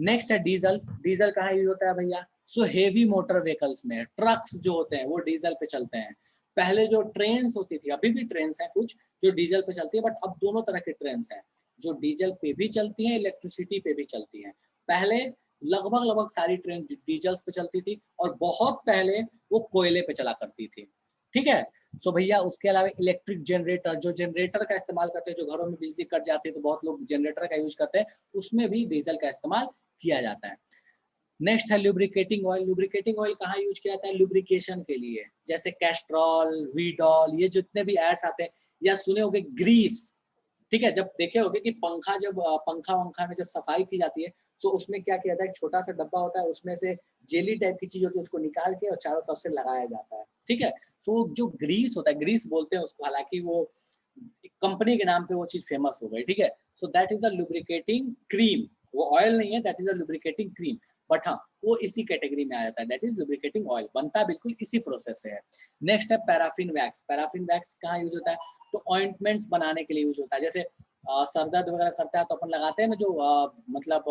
नेक्स्ट है डीजल। डीजल कहाँ यूज होता है भैया? सो हेवी मोटर व्हीकल्स में, ट्रक्स जो होते हैं वो डीजल पे चलते हैं। पहले जो ट्रेन्स होती थी, अभी भी ट्रेन्स हैं कुछ जो डीजल पे चलती है, बट अब दोनों तरह की ट्रेन्स हैं, जो डीजल पे भी चलती हैं, इलेक्ट्रिसिटी पे भी चलती हैं। पहले लगभग सारी ट्रेन डीजल पे चलती थी, और बहुत पहले वो कोयले पे चला करती थी, ठीक है। सो भैया उसके अलावा इलेक्ट्रिक जनरेटर, जो जनरेटर का इस्तेमाल करते हैं, जो घरों में बिजली कट जाती है तो बहुत लोग जनरेटर का यूज करते हैं, उसमें भी डीजल का इस्तेमाल किया जाता है। नेक्स्ट है लुब्रिकेटिंग ऑयल। लुब्रिकेटिंग ऑयल कहाँ यूज किया जाता है? लुब्रिकेशन के लिए, जैसे कैस्ट्रॉल, वीडॉल, ये जितने भी एड्स आते हैं, या सुने होंगे ग्रीस, ठीक है। जब देखे होंगे कि पंखा, जब पंखा वंखा में जब सफाई की जाती है, तो उसमें क्या किया जाता है, एक छोटा सा डब्बा होता है, उसमें से जेली टाइप की चीज होती है, उसको निकाल के और चारों तरफ से लगाया जाता है, ठीक है। तो जो ग्रीस होता है, ग्रीस बोलते हैं उसको, हालांकि वो कंपनी के नाम पे वो चीज फेमस हो गई, ठीक है। So that is a lubricating cream, वो ऑयल नहीं है, that is a lubricating cream, but हाँ वो इसी कैटेगरी में आ जाता है, दैट इज लुब्रिकेटिंग ऑयल, बनता बिल्कुल इसी प्रोसेस से है। नेक्स्ट है पैराफिन वैक्स। पैराफिन वैक्स कहाँ यूज होता है? तो ऑइंटमेंट्स बनाने के लिए यूज होता है, जैसे सर दर्द वगैरह करता है तो अपन लगाते हैं ना, जो मतलब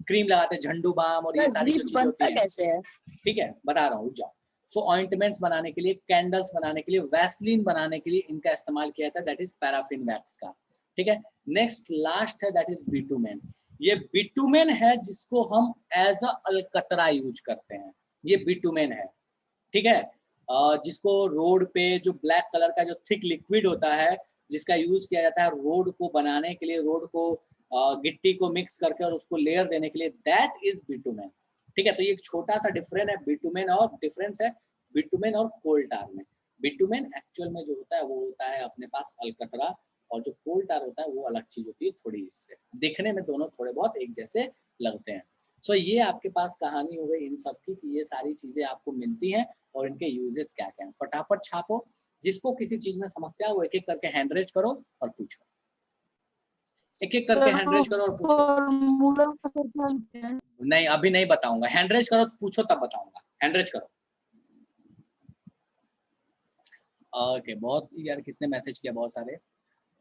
क्रीम लगाते हैं, झंडू बाम और ये सारी जो चीजें होती हैं, कैसे है? ठीक है, बता रहा हूँ, जाओ। सो ऑइंटमेंट्स बनाने के लिए, कैंडल्स बनाने के लिए, वैसलीन बनाने के लिए इनका इस्तेमाल किया जाता है, दैट इज पैराफिन वैक्स का, ठीक है। नेक्स्ट लास्ट है, दैट इज बिटुमेन। ये बिटुमेन है जिसको हम एज अ अलकतरा यूज करते हैं, ये बिटुमेन है, ठीक है। जिसको रोड पे, जो ब्लैक कलर का जो थिक लिक्विड होता है, जिसका यूज किया जाता है रोड को बनाने के लिए, रोड को गिट्टी को मिक्स करके और उसको लेयर देने के लिए, दैट इज बिटुमेन, ठीक है। तो ये एक छोटा सा डिफरेंस है बिटुमेन और, डिफरेंस है बिटुमेन और कोल टार में। बिटुमेन एक्चुअल में जो होता है वो होता है अपने पास अलकतरा, और जो कोल टार होता है वो अलग चीज होती है थोड़ी, इससे दिखने में दोनों थोड़े बहुत एक जैसे लगते हैं। सो ये आपके पास कहानी हो गई इन सब की, कि ये सारी चीजें आपको मिलती हैं और इनके यूजेस क्या क्या हैं। फटाफट छापो, जिसको किसी चीज में समस्या हो एक एक करके हैंड रेज करो और पूछो, एक एक करके हैंड रेज करो और पूछो। नहीं अभी नहीं बताऊंगा, हैंड रेज करो, पूछो तब बताऊंगा, हैंड रेज करो। ओके, बहुत यार किसने मैसेज किया, बहुत सारे।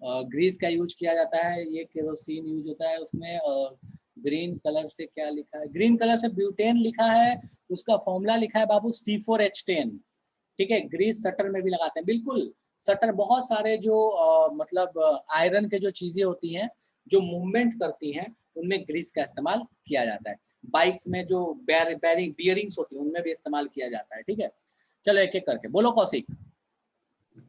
ग्रीस का यूज किया जाता है, ये केरोसिन यूज होता है उसमें। ग्रीन कलर से क्या लिखा है? ग्रीन कलर से ब्यूटेन लिखा है, उसका फॉर्मूला लिखा है बाबू C4H10, ठीक है। ग्रीस शटर में भी लगाते हैं, बिल्कुल। शटर, बहुत सारे जो मतलब आयरन के जो चीजें होती हैं जो मूवमेंट करती हैं, उनमें ग्रीस का इस्तेमाल किया जाता है। बाइक्स में जो बियरिंग्स होती हैं उनमें भी इस्तेमाल किया जाता है, ठीक है। चलो एक एक करके बोलो कौशिक।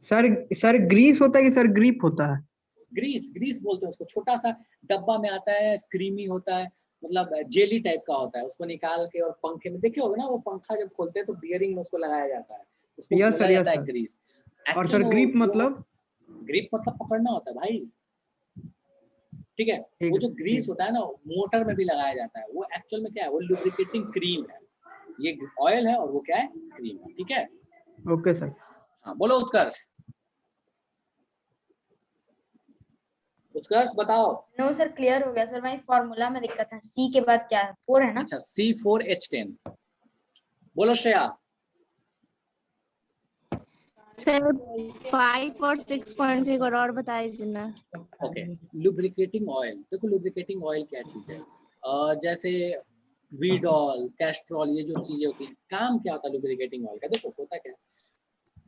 सर ग्रीस होता है कि सर ग्रिप होता है? ग्रीस, ग्रीस बोलते हैं उसको, छोटा सा डब्बा में आता है, क्रीमी होता है, मतलब जेली टाइप का होता है, उसको निकाल के और पंखे में देखे होगे ना, वो पंखा जब खोलते हैं तो बियरिंग में उसको लगाया जाता है, उसको बोला जाता है ग्रीस। और सर ग्रिप मतलब? ग्रिप मतलब पकड़ना होता है भाई, ठीक है। वो जो ग्रीस होता है ना, मोटर में भी लगाया जाता है, वो एक्चुअल में क्या है, वो लुब्रिकेटिंग क्रीम है, ये ऑयल है और वो क्या है, क्रीम है, ठीक है। Okay sir. हाँ बोलो उत्कर्ष, उत्कर्ष बताओ। नो सर, क्लियर हो गया सर, वही फॉर्मूला में दिक्कत है, सी के बाद क्या है, 4 है ना? अच्छा, C4H10। बोलो श्रेया। सर 5 और 6 पॉइंट एक और बता दीजिए ना। ओके, लुब्रिकेटिंग ऑयल, देखो लुब्रिकेटिंग ऑयल क्या चीज है, जैसे वीडॉल, कैस्ट्रॉल, ये जो चीजें होती हैं, काम क्या होता है लुब्रिकेटिंग ऑयल का? देखो होता क्या है,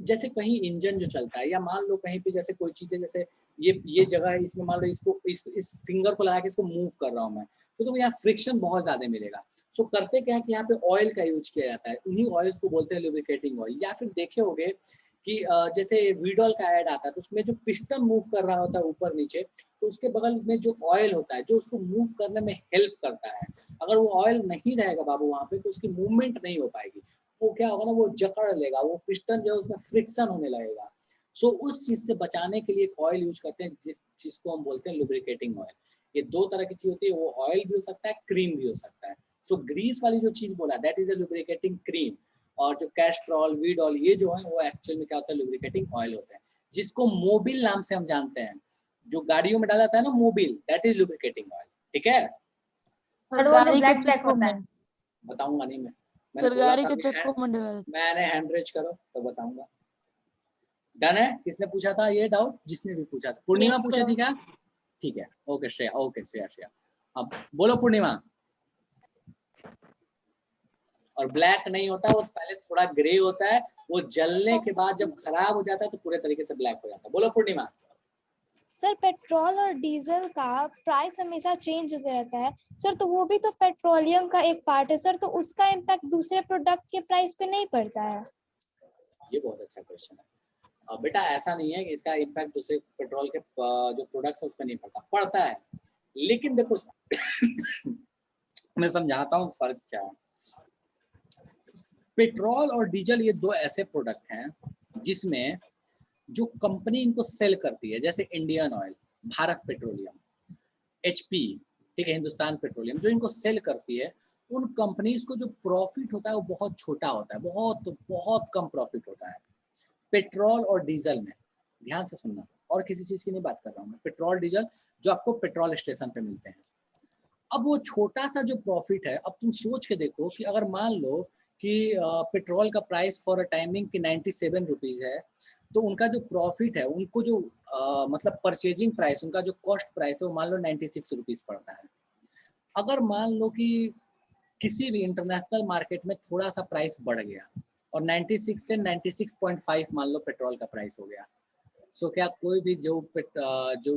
जैसे कहीं इंजन जो चलता है, या मान लो कहीं पे जैसे कोई चीज़ है, जैसे ये जगह है, इसमें मान लो इसको इस फिंगर को लगा के इसको मूव कर रहा हूँ मैं, तो यहाँ फ्रिक्शन बहुत ज़्यादा मिलेगा। सो करते क्या है कि यहाँ पे ऑयल का यूज किया जाता है, उन्हीं ऑयल्स को बोलते हैं लुब्रिकेटिंग ऑयल। या फिर देखे होंगे कि जैसे वीडॉल का ऐड आता है, तो उसमें जो पिस्टन मूव कर रहा होता है ऊपर नीचे, तो उसके बगल में जो ऑयल होता है जो उसको मूव करने में हेल्प करता है, अगर वो ऑयल नहीं रहेगा बाबू वहाँ पे, तो उसकी मूवमेंट नहीं हो पाएगी। वो क्या होगा ना, वो जकड़ लेगा, वो पिस्टन जो है उसमें फ्रिक्शन होने लगेगा। सो उस चीज से बचाने के लिए एक ऑयल यूज करते हैं जिसको हम बोलते हैं लुब्रिकेटिंग ऑयल। ये दो तरह की चीज होती है, वो ऑयल भी हो सकता है, क्रीम भी हो सकता है। सो ग्रीस वाली जो चीज बोला, that is a lubricating cream, और जो कैस्ट्रॉल, वीडॉल, ये जो है वो एक्चुअल में क्या होता है, लुब्रिकेटिंग ऑयल होता है, जिसको मोबिल नाम से हम जानते हैं। जो गाड़ियों में डाला जाता है ना Mobil, that is lubricating oil. ठीक है, सर वो जो ब्लैक ब्लैक होता है, बताऊंगा नहीं मैं, सरकारी के चक्कों में डाला। मैंने हैंड रेज करो तो बताऊंगा। डन है? किसने पूछा था ये डाउट? जिसने भी पूछा था। पूर्णिमा Yes, पूछा sir. थी क्या? ठीक है, ओके श्रेया, ओके श्रेया। अब बोलो पूर्णिमा। और ब्लैक नहीं होता, वो पहले थोड़ा ग्रे होता है, वो जलने के बाद जब खराब हो जाता है तो पूरे तरीके से ब्लैक हो जाता है। बोलो पूर्णिमा। सर पेट्रोल और डीजल का प्राइस हमेशा चेंज होता रहता है सर, तो वो भी तो पेट्रोलियम का एक पार्ट है सर, तो उसका इम्पैक्ट दूसरे प्रोडक्ट के प्राइस पे नहीं पड़ता है? ये बहुत अच्छा क्वेश्चन है। बेटा ऐसा नहीं है कि इसका इम्पैक्ट दूसरे पेट्रोल के जो प्रोडक्ट्स है उस पर नहीं पड़ता है, लेकिन देखो मैं समझाता हूँ फर्क क्या है। पेट्रोल और डीजल ये दो ऐसे प्रोडक्ट हैं जिसमें जो कंपनी इनको सेल करती है, जैसे Indian oil, Bharat petroleum, HP, ठीक है, हिंदुस्तान पेट्रोलियम, जो इनको सेल करती है, उन कंपनीज को जो प्रॉफिट होता है वो बहुत छोटा होता है, बहुत बहुत कम प्रॉफिट होता है पेट्रोल और डीजल में। ध्यान से सुनना, और किसी चीज की नहीं बात कर रहा हूँ मैं, पेट्रोल डीजल जो आपको पेट्रोल स्टेशन पे मिलते हैं। अब वो छोटा सा जो प्रॉफिट है, अब तुम सोच के देखो कि अगर मान लो कि पेट्रोल का प्राइस फॉर अ टाइमिंग की 97 रुपीज है, तो उनका जो प्रॉफिट है, उनको जो मतलब परचेजिंग प्राइस, उनका जो कॉस्ट प्राइस है वो मान लो 96 रुपीज पड़ता है। अगर मान लो कि किसी भी इंटरनेशनल मार्केट में थोड़ा सा प्राइस बढ़ गया और 96 से 96.5 मान लो पेट्रोल का प्राइस हो गया, सो क्या कोई भी जो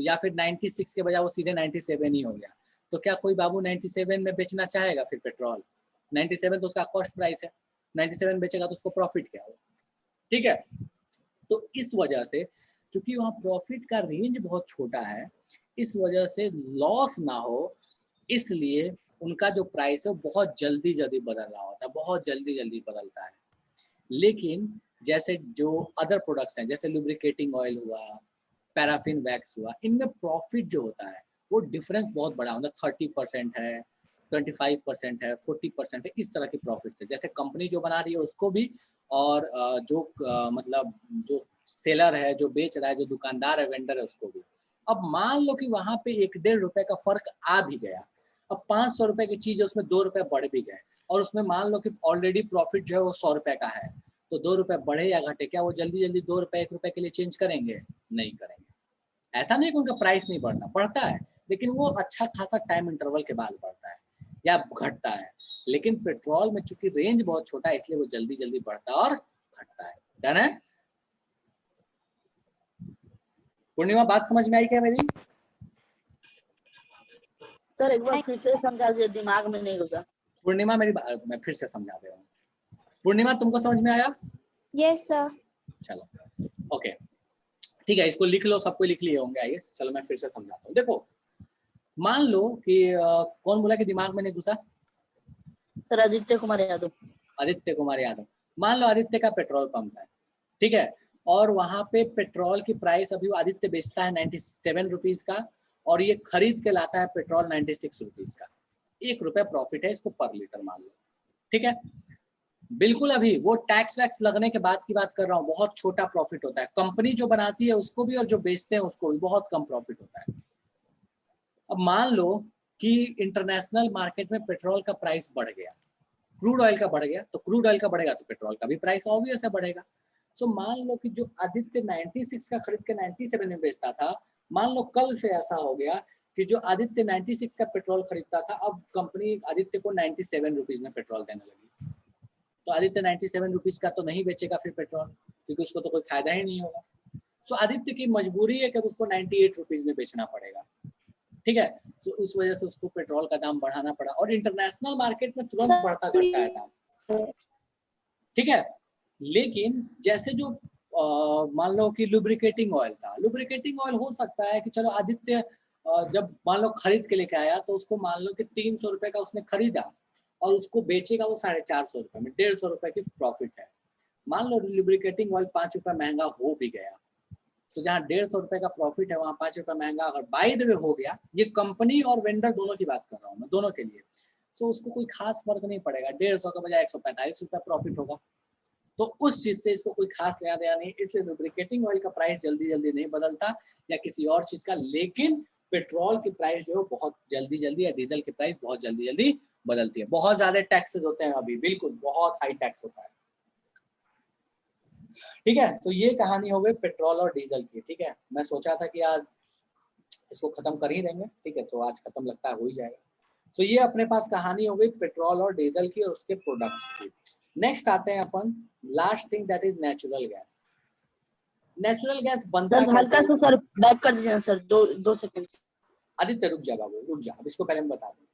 या फिर 96 के बजाय वो सीधे 97 ही हो गया, तो क्या कोई बाबू 97 में बेचना चाहेगा? फिर पेट्रोल 97 तो उसका कॉस्ट प्राइस है, 97 बेचेगा तो उसको प्रॉफिट क्या हो? ठीक है, तो इस वजह से चूंकि वहाँ प्रॉफिट का रेंज बहुत छोटा है, इस वजह से लॉस ना हो, इसलिए उनका जो प्राइस है वो बहुत जल्दी बदल रहा होता है, बहुत जल्दी बदलता है। लेकिन जैसे जो अदर प्रोडक्ट्स हैं, जैसे लुब्रिकेटिंग ऑयल हुआ, पैराफिन वैक्स हुआ, इनमें प्रॉफिट जो होता है वो डिफरेंस बहुत बड़ा होता है, 30% है, 25% है, 40% है, इस तरह की प्रॉफिट है। जैसे कंपनी जो बना रही है उसको भी, और जो मतलब जो सेलर है, जो बेच रहा है, जो दुकानदार है, वेंडर है, उसको भी। अब मान लो कि वहां पे 1-1.5 रुपए का फर्क आ भी गया, अब 500 रुपए की चीज है उसमें 2 रुपए बढ़ भी गए, और उसमें मान लो कि ऑलरेडी प्रॉफिट जो है वो 100 रुपए का है, तो 2 रुपए बढ़े या घटे, क्या वो जल्दी 2 रुपए 1 रुपए के लिए चेंज करेंगे? नहीं करेंगे। ऐसा नहीं कि उनका प्राइस नहीं बढ़ता है, लेकिन वो अच्छा खासा टाइम इंटरवल के बाद बढ़ता है या घटता है। लेकिन पेट्रोल में चूंकि रेंज बहुत छोटा है, इसलिए वो जल्दी बढ़ता है और घटता है। डन है? पूर्णिमा बात समझ में आई क्या मेरी? सर एक बार फिर से समझा दीजिए, दिमाग में नहीं घुसा। पूर्णिमा मेरी मैं फिर से समझा दे रहा हूँ। पूर्णिमा तुमको समझ में आया? Yes sir. चलो ओके ठीक है, इसको लिख लो, सबको लिख लिए होंगे। आइए चलो मैं फिर से समझाता हूँ। देखो मान लो कि कौन बोला कि दिमाग में नहीं घुसा? सर आदित्य कुमार यादव। आदित्य कुमार यादव। मान लो आदित्य का पेट्रोल पंप है, ठीक है, और वहां पे पेट्रोल की प्राइस अभी आदित्य बेचता है 97 रुपीज का, और ये खरीद के लाता है पेट्रोल 96 रुपीज का। 1 रुपए प्रॉफिट है इसको पर लीटर मान लो, ठीक है। बिल्कुल अभी वो टैक्स वैक्स लगने के बाद की बात कर रहा हूँ, बहुत छोटा प्रॉफिट होता है। कंपनी जो बनाती है उसको भी और जो बेचते हैं उसको भी बहुत कम प्रॉफिट होता है। अब मान लो कि इंटरनेशनल मार्केट में पेट्रोल का प्राइस बढ़ गया, क्रूड ऑयल का बढ़ गया, तो क्रूड ऑयल का बढ़ेगा तो पेट्रोल का भी प्राइस ऑब्वियस है बढ़ेगा। सो मान लो कि जो आदित्य 96 का खरीद के 97 में बेचता था, मान लो कल से ऐसा हो गया कि जो आदित्य 96 का पेट्रोल खरीदता था, अब कंपनी आदित्य को 97 रुपीज में पेट्रोल देने लगी। तो आदित्य 97 रुपीज का तो नहीं बेचेगा फिर पेट्रोल, क्योंकि उसको तो कोई फायदा ही नहीं होगा। सो आदित्य की मजबूरी है कि उसको 98 रुपीज में बेचना पड़ेगा, ठीक है। तो उस वजह से उसको पेट्रोल का दाम बढ़ाना पड़ा, और इंटरनेशनल मार्केट में तुरंत बढ़ता घटता है दाम, ठीक है। लेकिन जैसे जो मान लो कि लुब्रिकेटिंग ऑयल था, लुब्रिकेटिंग ऑयल हो सकता है कि चलो आदित्य जब मान लो खरीद के लेके आया, तो उसको मान लो कि 300 रुपए का उसने खरीदा और उसको बेचेगा वो 450 रुपए में, 150 रुपए की प्रॉफिट है। मान लो लुब्रिकेटिंग ऑयल 5 रुपए महंगा हो भी गया, तो जहाँ 150 रुपए का प्रॉफिट है, वहाँ 5 रुपए महंगा अगर बाय द वे हो गया, ये कंपनी और वेंडर दोनों की बात कर रहा हूँ मैं, दोनों के लिए, तो उसको कोई खास फर्क नहीं पड़ेगा, 150 का बजाय 145 रुपए प्रॉफिट होगा। तो उस चीज से इसको कोई खास लेना देना नहीं, इसलिए लुब्रिकेटिंग ऑयल का प्राइस जल्दी जल्दी नहीं बदलता या किसी और चीज का, लेकिन पेट्रोल की प्राइस जो है बहुत जल्दी जल्दी, या डीजल की प्राइस बहुत जल्दी जल्दी बदलती है। बहुत ज्यादा टैक्सेस होते हैं अभी, बिल्कुल बहुत हाई टैक्स होता है, ठीक है। तो ये कहानी हो गई पेट्रोल और डीजल की, ठीक है। मैं सोचा था कि आज इसको खत्म कर ही देंगे, ठीक है, तो आज खत्म लगता है हो ही जाएगा। तो ये अपने पास कहानी हो गई पेट्रोल और डीजल की और उसके प्रोडक्ट्स की। नेक्स्ट आते हैं अपन last thing, that is natural gas. Natural gas बनता सर हल्का कैसे? सा सर बैक कर दीजिए सर, दो सेकंड। आदित्य रुक जा बाबू, रुक जा, अब इसको पहले मैं बता दूं।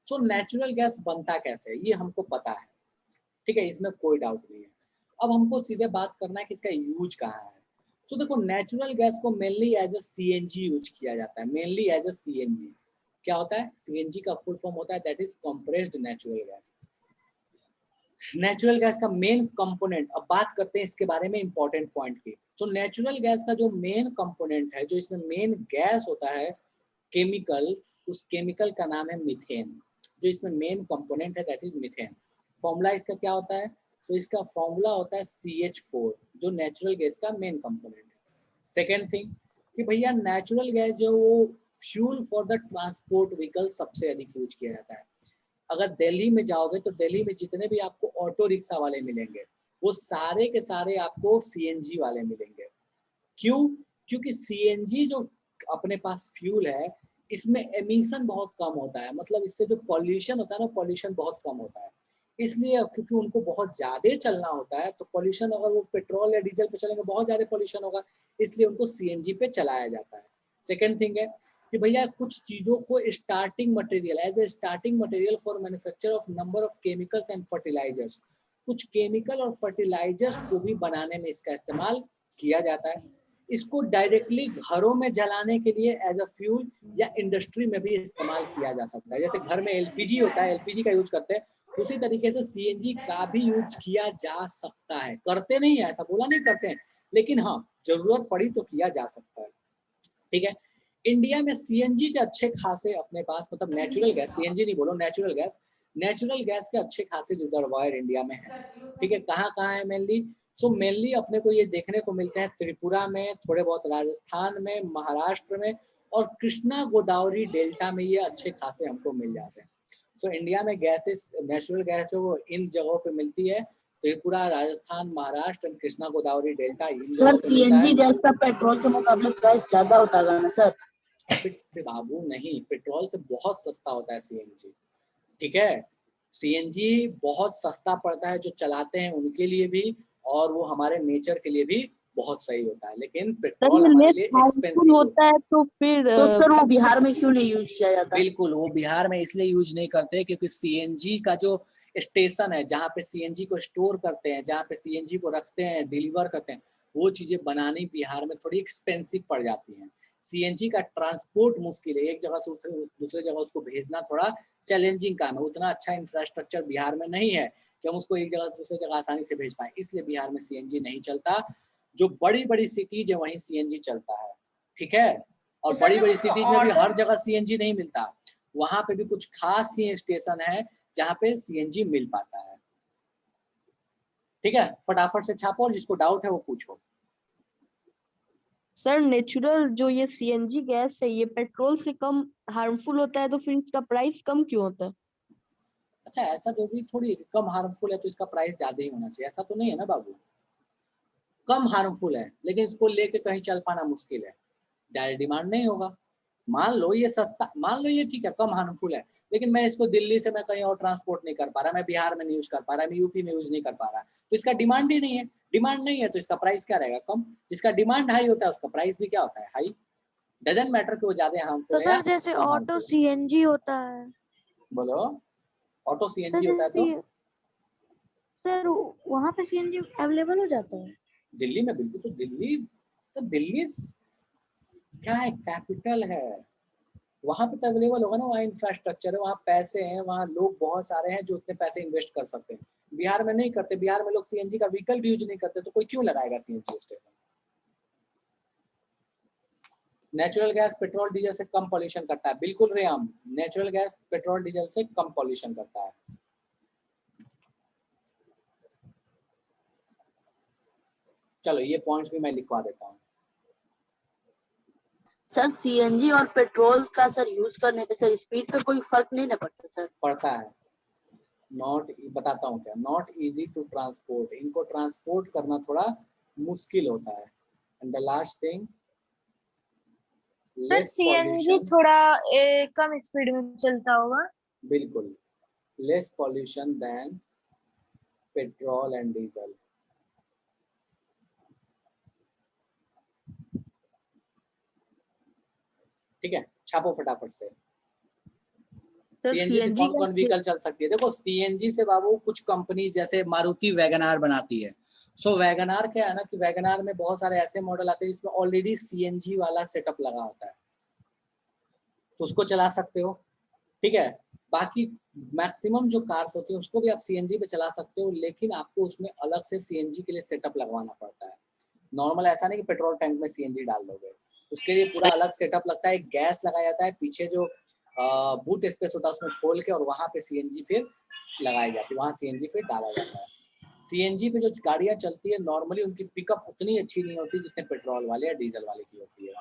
सो नेचुरल गैस बनता कैसे है ये हमको पता है, ठीक है, इसमें कोई डाउट नहीं है। अब हमको सीधे बात करना है कि इसका यूज कहाँ है। सो देखो, नेचुरल गैस को mainly as a CNG use किया जाता है, मेनली एज अ सीएनजी। क्या होता है? सीएनजी का फुल फॉर्म होता है that is compressed natural gas. Natural gas का मेन कंपोनेंट, अब बात करते हैं इसके बारे में इंपॉर्टेंट पॉइंट की। तो नेचुरल गैस का जो मेन कंपोनेंट है, जो इसमें मेन गैस होता है केमिकल, उस केमिकल का नाम है मीथेन। जो इसमें मेन कंपोनेंट है दैट इज मीथेन। फॉर्मूला इसका क्या होता है? तो इसका फॉर्मूला होता है CH4, जो नेचुरल गैस का मेन कंपोनेंट है। सेकेंड थिंग कि भैया नेचुरल गैस जो वो fuel for the transport vehicle सबसे अधिक यूज किया जाता है। अगर दिल्ली में जाओगे तो दिल्ली में जितने भी आपको ऑटो रिक्शा वाले मिलेंगे, वो सारे के सारे आपको CNG वाले मिलेंगे। क्यों? क्योंकि CNG जो अपने पास फ्यूल है, इसमें एमिशन बहुत कम होता है, मतलब इससे जो पॉल्यूशन होता है ना, पॉल्यूशन बहुत कम होता है। इसलिए क्योंकि उनको बहुत ज्यादा चलना होता है, तो पॉल्यूशन अगर वो पेट्रोल या डीजल पे चलेंगे बहुत ज्यादा पॉल्यूशन होगा, इसलिए उनको CNG पे चलाया जाता है। सेकेंड थिंग है कि भैया कुछ चीजों को starting material, as a starting material for manufacture of number of chemicals and fertilizers, कुछ केमिकल और फर्टिलाइजर्स को भी बनाने में इसका इस्तेमाल किया जाता है। इसको डायरेक्टली घरों में जलाने के लिए एज अ फ्यूल या इंडस्ट्री में भी इस्तेमाल किया जा सकता है। जैसे घर में LPG होता है, LPG का यूज करते हैं, उसी तरीके से CNG का भी यूज किया जा सकता है। करते नहीं है, ऐसा बोला नहीं करते हैं, लेकिन हाँ जरूरत पड़ी तो किया जा सकता है, ठीक है। इंडिया में CNG के अच्छे खासे अपने पास, मतलब नेचुरल गैस, CNG नहीं बोलो, नेचुरल गैस के अच्छे खासे रिजर्वायर इंडिया में है, ठीक है। कहाँ कहाँ है मेनली? सो मेनली अपने को ये देखने को मिलते हैं त्रिपुरा में, थोड़े बहुत राजस्थान में, महाराष्ट्र में, और कृष्णा गोदावरी डेल्टा में ये अच्छे खासे हमको मिल जाते हैं। सो इंडिया में गैसेस, नेचुरल गैस जो वो इन जगहों पे मिलती है, त्रिपुरा, राजस्थान, महाराष्ट्र, कृष्णा गोदावरी डेल्टा, इन सर जगहों पे मिलता है। CNG गैस का पेट्रोल के मुकाबले प्राइस ज्यादा होता है ना सर? बाबू नहीं, पेट्रोल से बहुत सस्ता होता है CNG, ठीक है। CNG बहुत सस्ता पड़ता है, जो चलाते हैं उनके लिए भी, और वो हमारे नेचर के लिए भी बहुत सही होता है, लेकिन पेट्रोल हमारे लिए एक्सपेंसिव होता है तो फिर तो सर वो बिहार में क्यों नहीं यूज किया जाता? बिल्कुल, वो बिहार में इसलिए यूज नहीं करते क्योंकि CNG का जो स्टेशन है, जहाँ पे CNG को स्टोर करते हैं, जहाँ पे CNG को रखते हैं, डिलीवर करते हैं, वो चीजें बनानी बिहार में थोड़ी एक्सपेंसिव पड़ जाती हैं। CNG का ट्रांसपोर्ट मुश्किल है, एक जगह से दूसरे जगह उसको भेजना थोड़ा चैलेंजिंग काम है। उतना अच्छा इंफ्रास्ट्रक्चर बिहार में नहीं है कि हम उसको एक जगह से दूसरी जगह आसानी से भेज पाए, इसलिए बिहार में CNG नहीं चलता। जो बड़ी बड़ी सिटीज है वहीं CNG चलता है, ठीक है। और तो बड़ी सर बड़ी उसको सिटीज में भी ऑटो हर जगह CNG नहीं मिलता, वहां पे भी कुछ खास ही स्टेशन है जहाँ पे CNG मिल पाता है, ठीक है। फटाफट से छापो और जिसको डाउट है वो पूछो। सर नेचुरल जो ये CNG गैस है, ये पेट्रोल से कम हार्मफुल होता है, तो फिर इसका प्राइस कम क्यों होता है? अच्छा, ऐसा जरूरी थोड़ी कम हार्मफुल है तो इसका प्राइस ज्यादा ही होना चाहिए, ऐसा तो नहीं है ना बाबू। कम हार्मफुल है लेकिन इसको लेके कहीं चल पाना मुश्किल है, डायरेक्ट डिमांड नहीं होगा, मान लो ये सस्ता, मान लो ये ठीक है कम हार्मफुल है, लेकिन मैं इसको दिल्ली से मैं कहीं और ट्रांसपोर्ट नहीं कर पा रहा, मैं बिहार में नहीं यूज कर पा रहा, मैं यूपी में यूज नहीं कर पा रहा, तो इसका डिमांड ही नहीं है। डिमांड नहीं है तो इसका प्राइस क्या रहेगा? कम। जिसका डिमांड हाई होता है उसका प्राइस भी क्या होता है? हाई। डजंट मैटर कि वो ज्यादा हार्मफुल तो है या सर जैसे कम ऑटो हार्मफुल। सीएनजी होता है, बोलो, ऑटो सर सीएनजी होता है तो जैसे सर वहाँ पे सीएनजी अवेलेबल हो जाता है? दिल्ली में बिल्कुल, तो दिल्ली क्या है, कैपिटल है, वहां पे तो अवेलेबल होगा ना, वहाँ इंफ्रास्ट्रक्चर है, वहाँ पैसे हैं, वहाँ लोग बहुत सारे हैं जो उतने पैसे इन्वेस्ट कर सकते हैं। बिहार में नहीं करते, बिहार में लोग सीएनजी का व्हीकल भी यूज नहीं करते, तो कोई क्यों लगाएगा CNG station? Natural gas petrol diesel से कम पॉल्यूशन करता है, बिल्कुल रेयाम, नेचुरल गैस पेट्रोल डीजल से कम पॉल्यूशन करता है। चलो ये पॉइंट्स भी मैं लिखवा देता हूँ। सर सीएनजी और पेट्रोल का सर यूज करने पे सर स्पीड पे कोई फर्क नहीं ना पड़ता सर? पड़ता है, नॉट, बताता हूँ क्या, नॉट इजी टू ट्रांसपोर्ट, इनको ट्रांसपोर्ट करना थोड़ा मुश्किल होता है। And the last thing, sir less CNG pollution, थोड़ा कम स्पीड में चलता होगा। बिल्कुल, less pollution then petrol and diesel. ठीक है, छापो फटाफट से। सीएनजी से कौन कौन व्हीकल चल सकती है? देखो सीएनजी से बाबू कुछ कंपनी जैसे मारुति वैगनार बनाती है। सो वैगनार क्या है ना कि वैगनार में बहुत सारे ऐसे मॉडल आते हैं जिसमें ऑलरेडी सीएनजी वाला सेटअप लगा होता है, तो उसको चला सकते हो। ठीक है, बाकी मैक्सिमम जो कार्स होती है उसको भी आप सीएनजी पे चला सकते हो, लेकिन आपको उसमें अलग से सीएनजी के लिए सेटअप लगवाना पड़ता है। नॉर्मल ऐसा नहीं कि पेट्रोल टैंक में सीएनजी डाल दोगे, उसके लिए पूरा अलग सेटअप लगता है। गैस लगाया जाता है पीछे, जो बूट स्पेस होता है उसमें खोल के, और वहाँ पे सीएनजी फिर लगाई जाती है, वहाँ सीएनजी फिर डाला जाता है। सीएनजी पे जो गाड़ियाँ चलती है नॉर्मली उनकी पिकअप उतनी अच्छी नहीं होती जितने पेट्रोल वाले या डीजल वाले की होती है।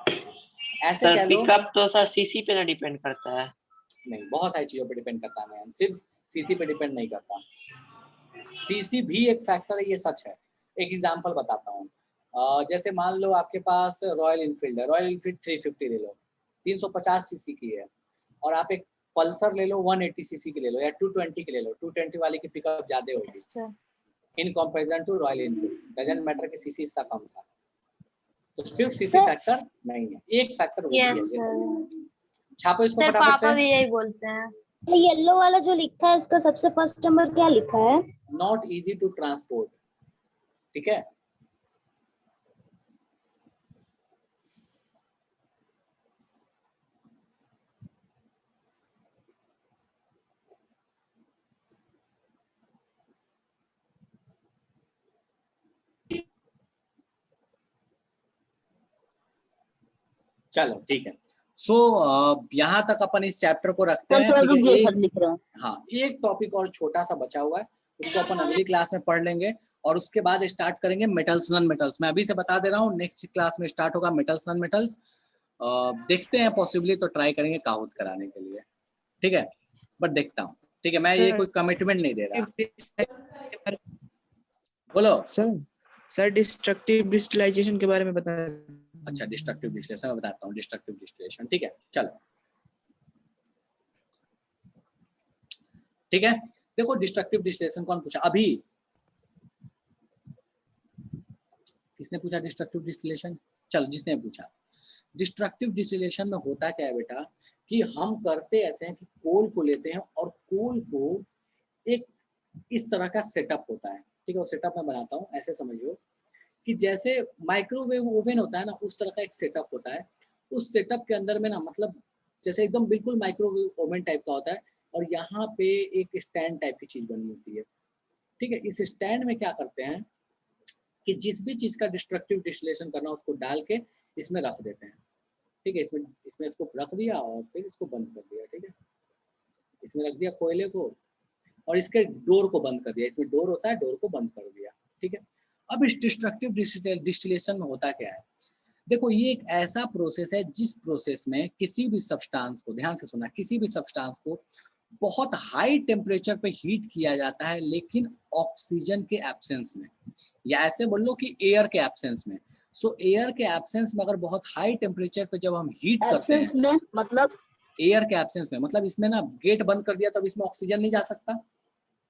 ऐसे सर कह लो, पिकअप तो सर सीसी पे ना डिपेंड करता है। नहीं, बहुत सारी चीजों पे डिपेंड करता है, सिर्फ सीसी पे डिपेंड नहीं करता। सीसी भी एक फैक्टर है, ये सच है। एक एग्जांपल बताता हूँ, जैसे मान लो आपके पास रॉयल इनफील्ड है, रॉयल इनफील्ड 350 ले लो, 350 सीसी की है, और आप एक पल्सर ले लो 180 सीसी की ले लो, या 220 की ले लो, 220 वाली की पिकअप ज्यादा होगी in comparison to Royal Enfield. Doesn't matter कि सीसी इसका कम था, तो सिर्फ सीसी फैक्टर नहीं है, एक फैक्टर वो भी है। ये छापो इसको सर फटाफट पापा से। भी यही बोलते हैं। येलो वाला जो लिखा है इसका सबसे फर्स्ट नंबर क्या लिखा है? Not easy to transport. ठीक है, चलो ठीक है। सो यहाँ तक अपन इस चैप्टर को रखते हैं। सर ठीक है, रुकिए सर लिख रहा हूँ। हाँ, एक टॉपिक और छोटा सा बचा हुआ है, उसको अपन अगली क्लास में पढ़ लेंगे, और उसके बाद स्टार्ट करेंगे मेटल्स नॉन मेटल्स। मैं अभी से बता दे रहा हूँ, नेक्स्ट क्लास में स्टार्ट होगा मेटल्स नॉन मेटल्स। देखते हैं, पॉसिबली तो ट्राई करेंगे काउंट कराने के लिए। ठीक है, बट देखता हूँ। ठीक है, मैं ये कोई कमिटमेंट नहीं दे रहा। बोलो सर डिस्ट्रक्टिव डिस्टिलाइजेशन के बारे में बता। अच्छा, डिस्ट्रक्टिव डिस्टिलेशन मैं बताता हूँ। डिस्ट्रक्टिव डिस्टिलेशन, ठीक है, चलो ठीक है। देखो डिस्ट्रक्टिव डिस्टिलेशन कौन पूछा अभी? किसने पूछा डिस्ट्रक्टिव डिस्टिलेशन? चलो, जिसने पूछा। डिस्ट्रक्टिव डिस्टिलेशन में होता क्या है बेटा, कि हम करते ऐसे हैं कि कोल को लेते हैं और कोल को एक इस तरह का सेटअप होता है। ठीक है, वो सेटअप मैं बनाता हूँ, ऐसे समझिए कि जैसे माइक्रोवेव ओवन होता है ना, उस तरह का एक सेटअप होता है। उस सेटअप के अंदर में ना, मतलब जैसे एकदम बिल्कुल माइक्रोवेव ओवन टाइप का होता है, और यहाँ पे एक स्टैंड टाइप की चीज बनी होती है। ठीक है, इस स्टैंड में क्या करते हैं कि जिस भी चीज का डिस्ट्रक्टिव डिस्टिलेशन करना उसको डाल के इसमें रख देते हैं। ठीक है, इसमें इसको रख दिया और फिर इसको बंद कर दिया। ठीक है, इसमें रख दिया कोयले को और इसके डोर को बंद कर दिया। इसमें डोर होता है, डोर को बंद कर दिया। ठीक है, अब इस डिस्ट्रक्टिव डिस्टिलेशन में होता क्या है? देखो, ये एक ऐसा प्रोसेस है जिस प्रोसेस में किसी भी सब्सटेंस को, ध्यान से सुना, किसी भी सब्सटेंस को बहुत हाई टेम्परेचर पे हीट किया जाता है, लेकिन ऑक्सीजन के एब्सेंस में, या ऐसे बोल लो कि एयर के एब्सेंस में। सो एयर के एब्सेंस में अगर बहुत हाई टेम्परेचर पे जब हम हीट करते एब्सेंस हैं, में मतलब एयर के एब्सेंस में मतलब इसमें ना गेट बंद कर दिया तब इसमें ऑक्सीजन नहीं जा सकता,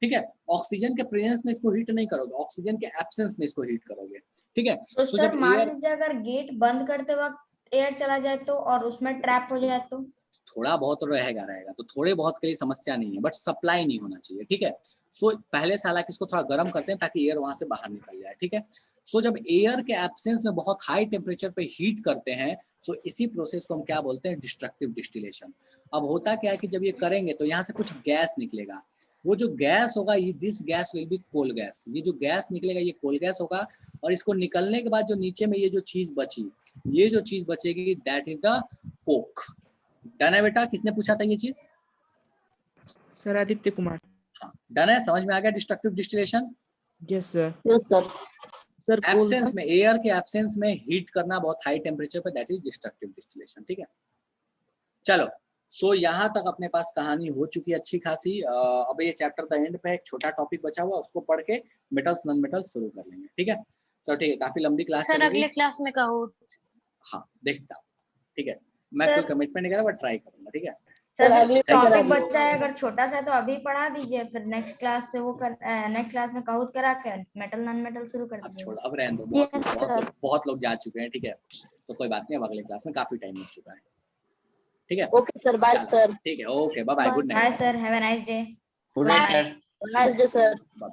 ठीक है। ऑक्सीजन के प्रेजेंस में इसको हीट नहीं करोगे, ऑक्सीजन के एब्सेंस में इसको हीट करोगे, ठीक है। तो तो सर जब मान एयर लीजिए अगर गेट बंद करते वक्त एयर चला जाए तो और उसमें ट्रैप हो जाए तो? थोड़ा बहुत रहेगा तो थोड़े बहुत के लिए समस्या नहीं है, बट सप्लाई नहीं होना चाहिए, ठीक है। सो पहले से हालांकि इसको थोड़ा गर्म करते हैं ताकि एयर वहां से बाहर निकल जाए, ठीक है। सो जब एयर के एब्सेंस में बहुत हाई टेम्परेचर पे हीट करते हैं तो इसी प्रोसेस को हम क्या बोलते हैं, डिस्ट्रक्टिव डिस्टिलेशन। अब होता क्या है कि जब ये करेंगे तो यहाँ से कुछ गैस निकलेगा, वो जो गैस होगा ये this gas will be coal gas, ये जो गैस निकलेगा ये कोल गैस होगा, और इसको निकलने के बाद जो नीचे में ये जो चीज बची, ये जो चीज बचेगी that is the Coke. Done है बेटा? किसने पूछा था ये चीज? सर आदित्य कुमार। हाँ डन है, समझ में आ गया destructive distillation? Yes sir. Yes sir. Sir absence में, एयर के एब्सेंस में हीट करना बहुत हाई टेम्परेचर पे, दैट इज डिस्ट्रक्टिव डिस्टिलेशन, ठीक है। चलो सो यहाँ तक अपने पास कहानी हो चुकी है अच्छी खासी। अब ये चैप्टर द एंड पे एक छोटा टॉपिक बचा हुआ, उसको पढ़ के मेटल्स नॉन मेटल्स शुरू कर लेंगे, ठीक है। चलो ठीक है, काफी लंबी क्लास सर चलेगी। अगले क्लास में कहो। हाँ देखता हूँ, ठीक है। मैं सर- कोई कमिटमेंट नहीं कर रहा, बट ट्राई करूंगा, ठीक है। सर अगले टॉपिक करा बच्चा है अगर छोटा सा है तो अभी पढ़ा दीजिए, फिर नेक्स्ट क्लास से वो कर नेक्स्ट क्लास में काउट करा के मेटल नॉन मेटल शुरू कर अब दीजिए। छोड़, अब रहने दो, Yes, बहुत लोग जा चुके हैं, ठीक है। तो कोई बात नहीं, अब अगले क्लास में काफी टाइम लग चुका है, ठीक है। ओके सर, बाय चलो, सर। ठीक है, okay bye bye, good bye night, sir, have a nice day. Good night sir. Nice day sir. Bye.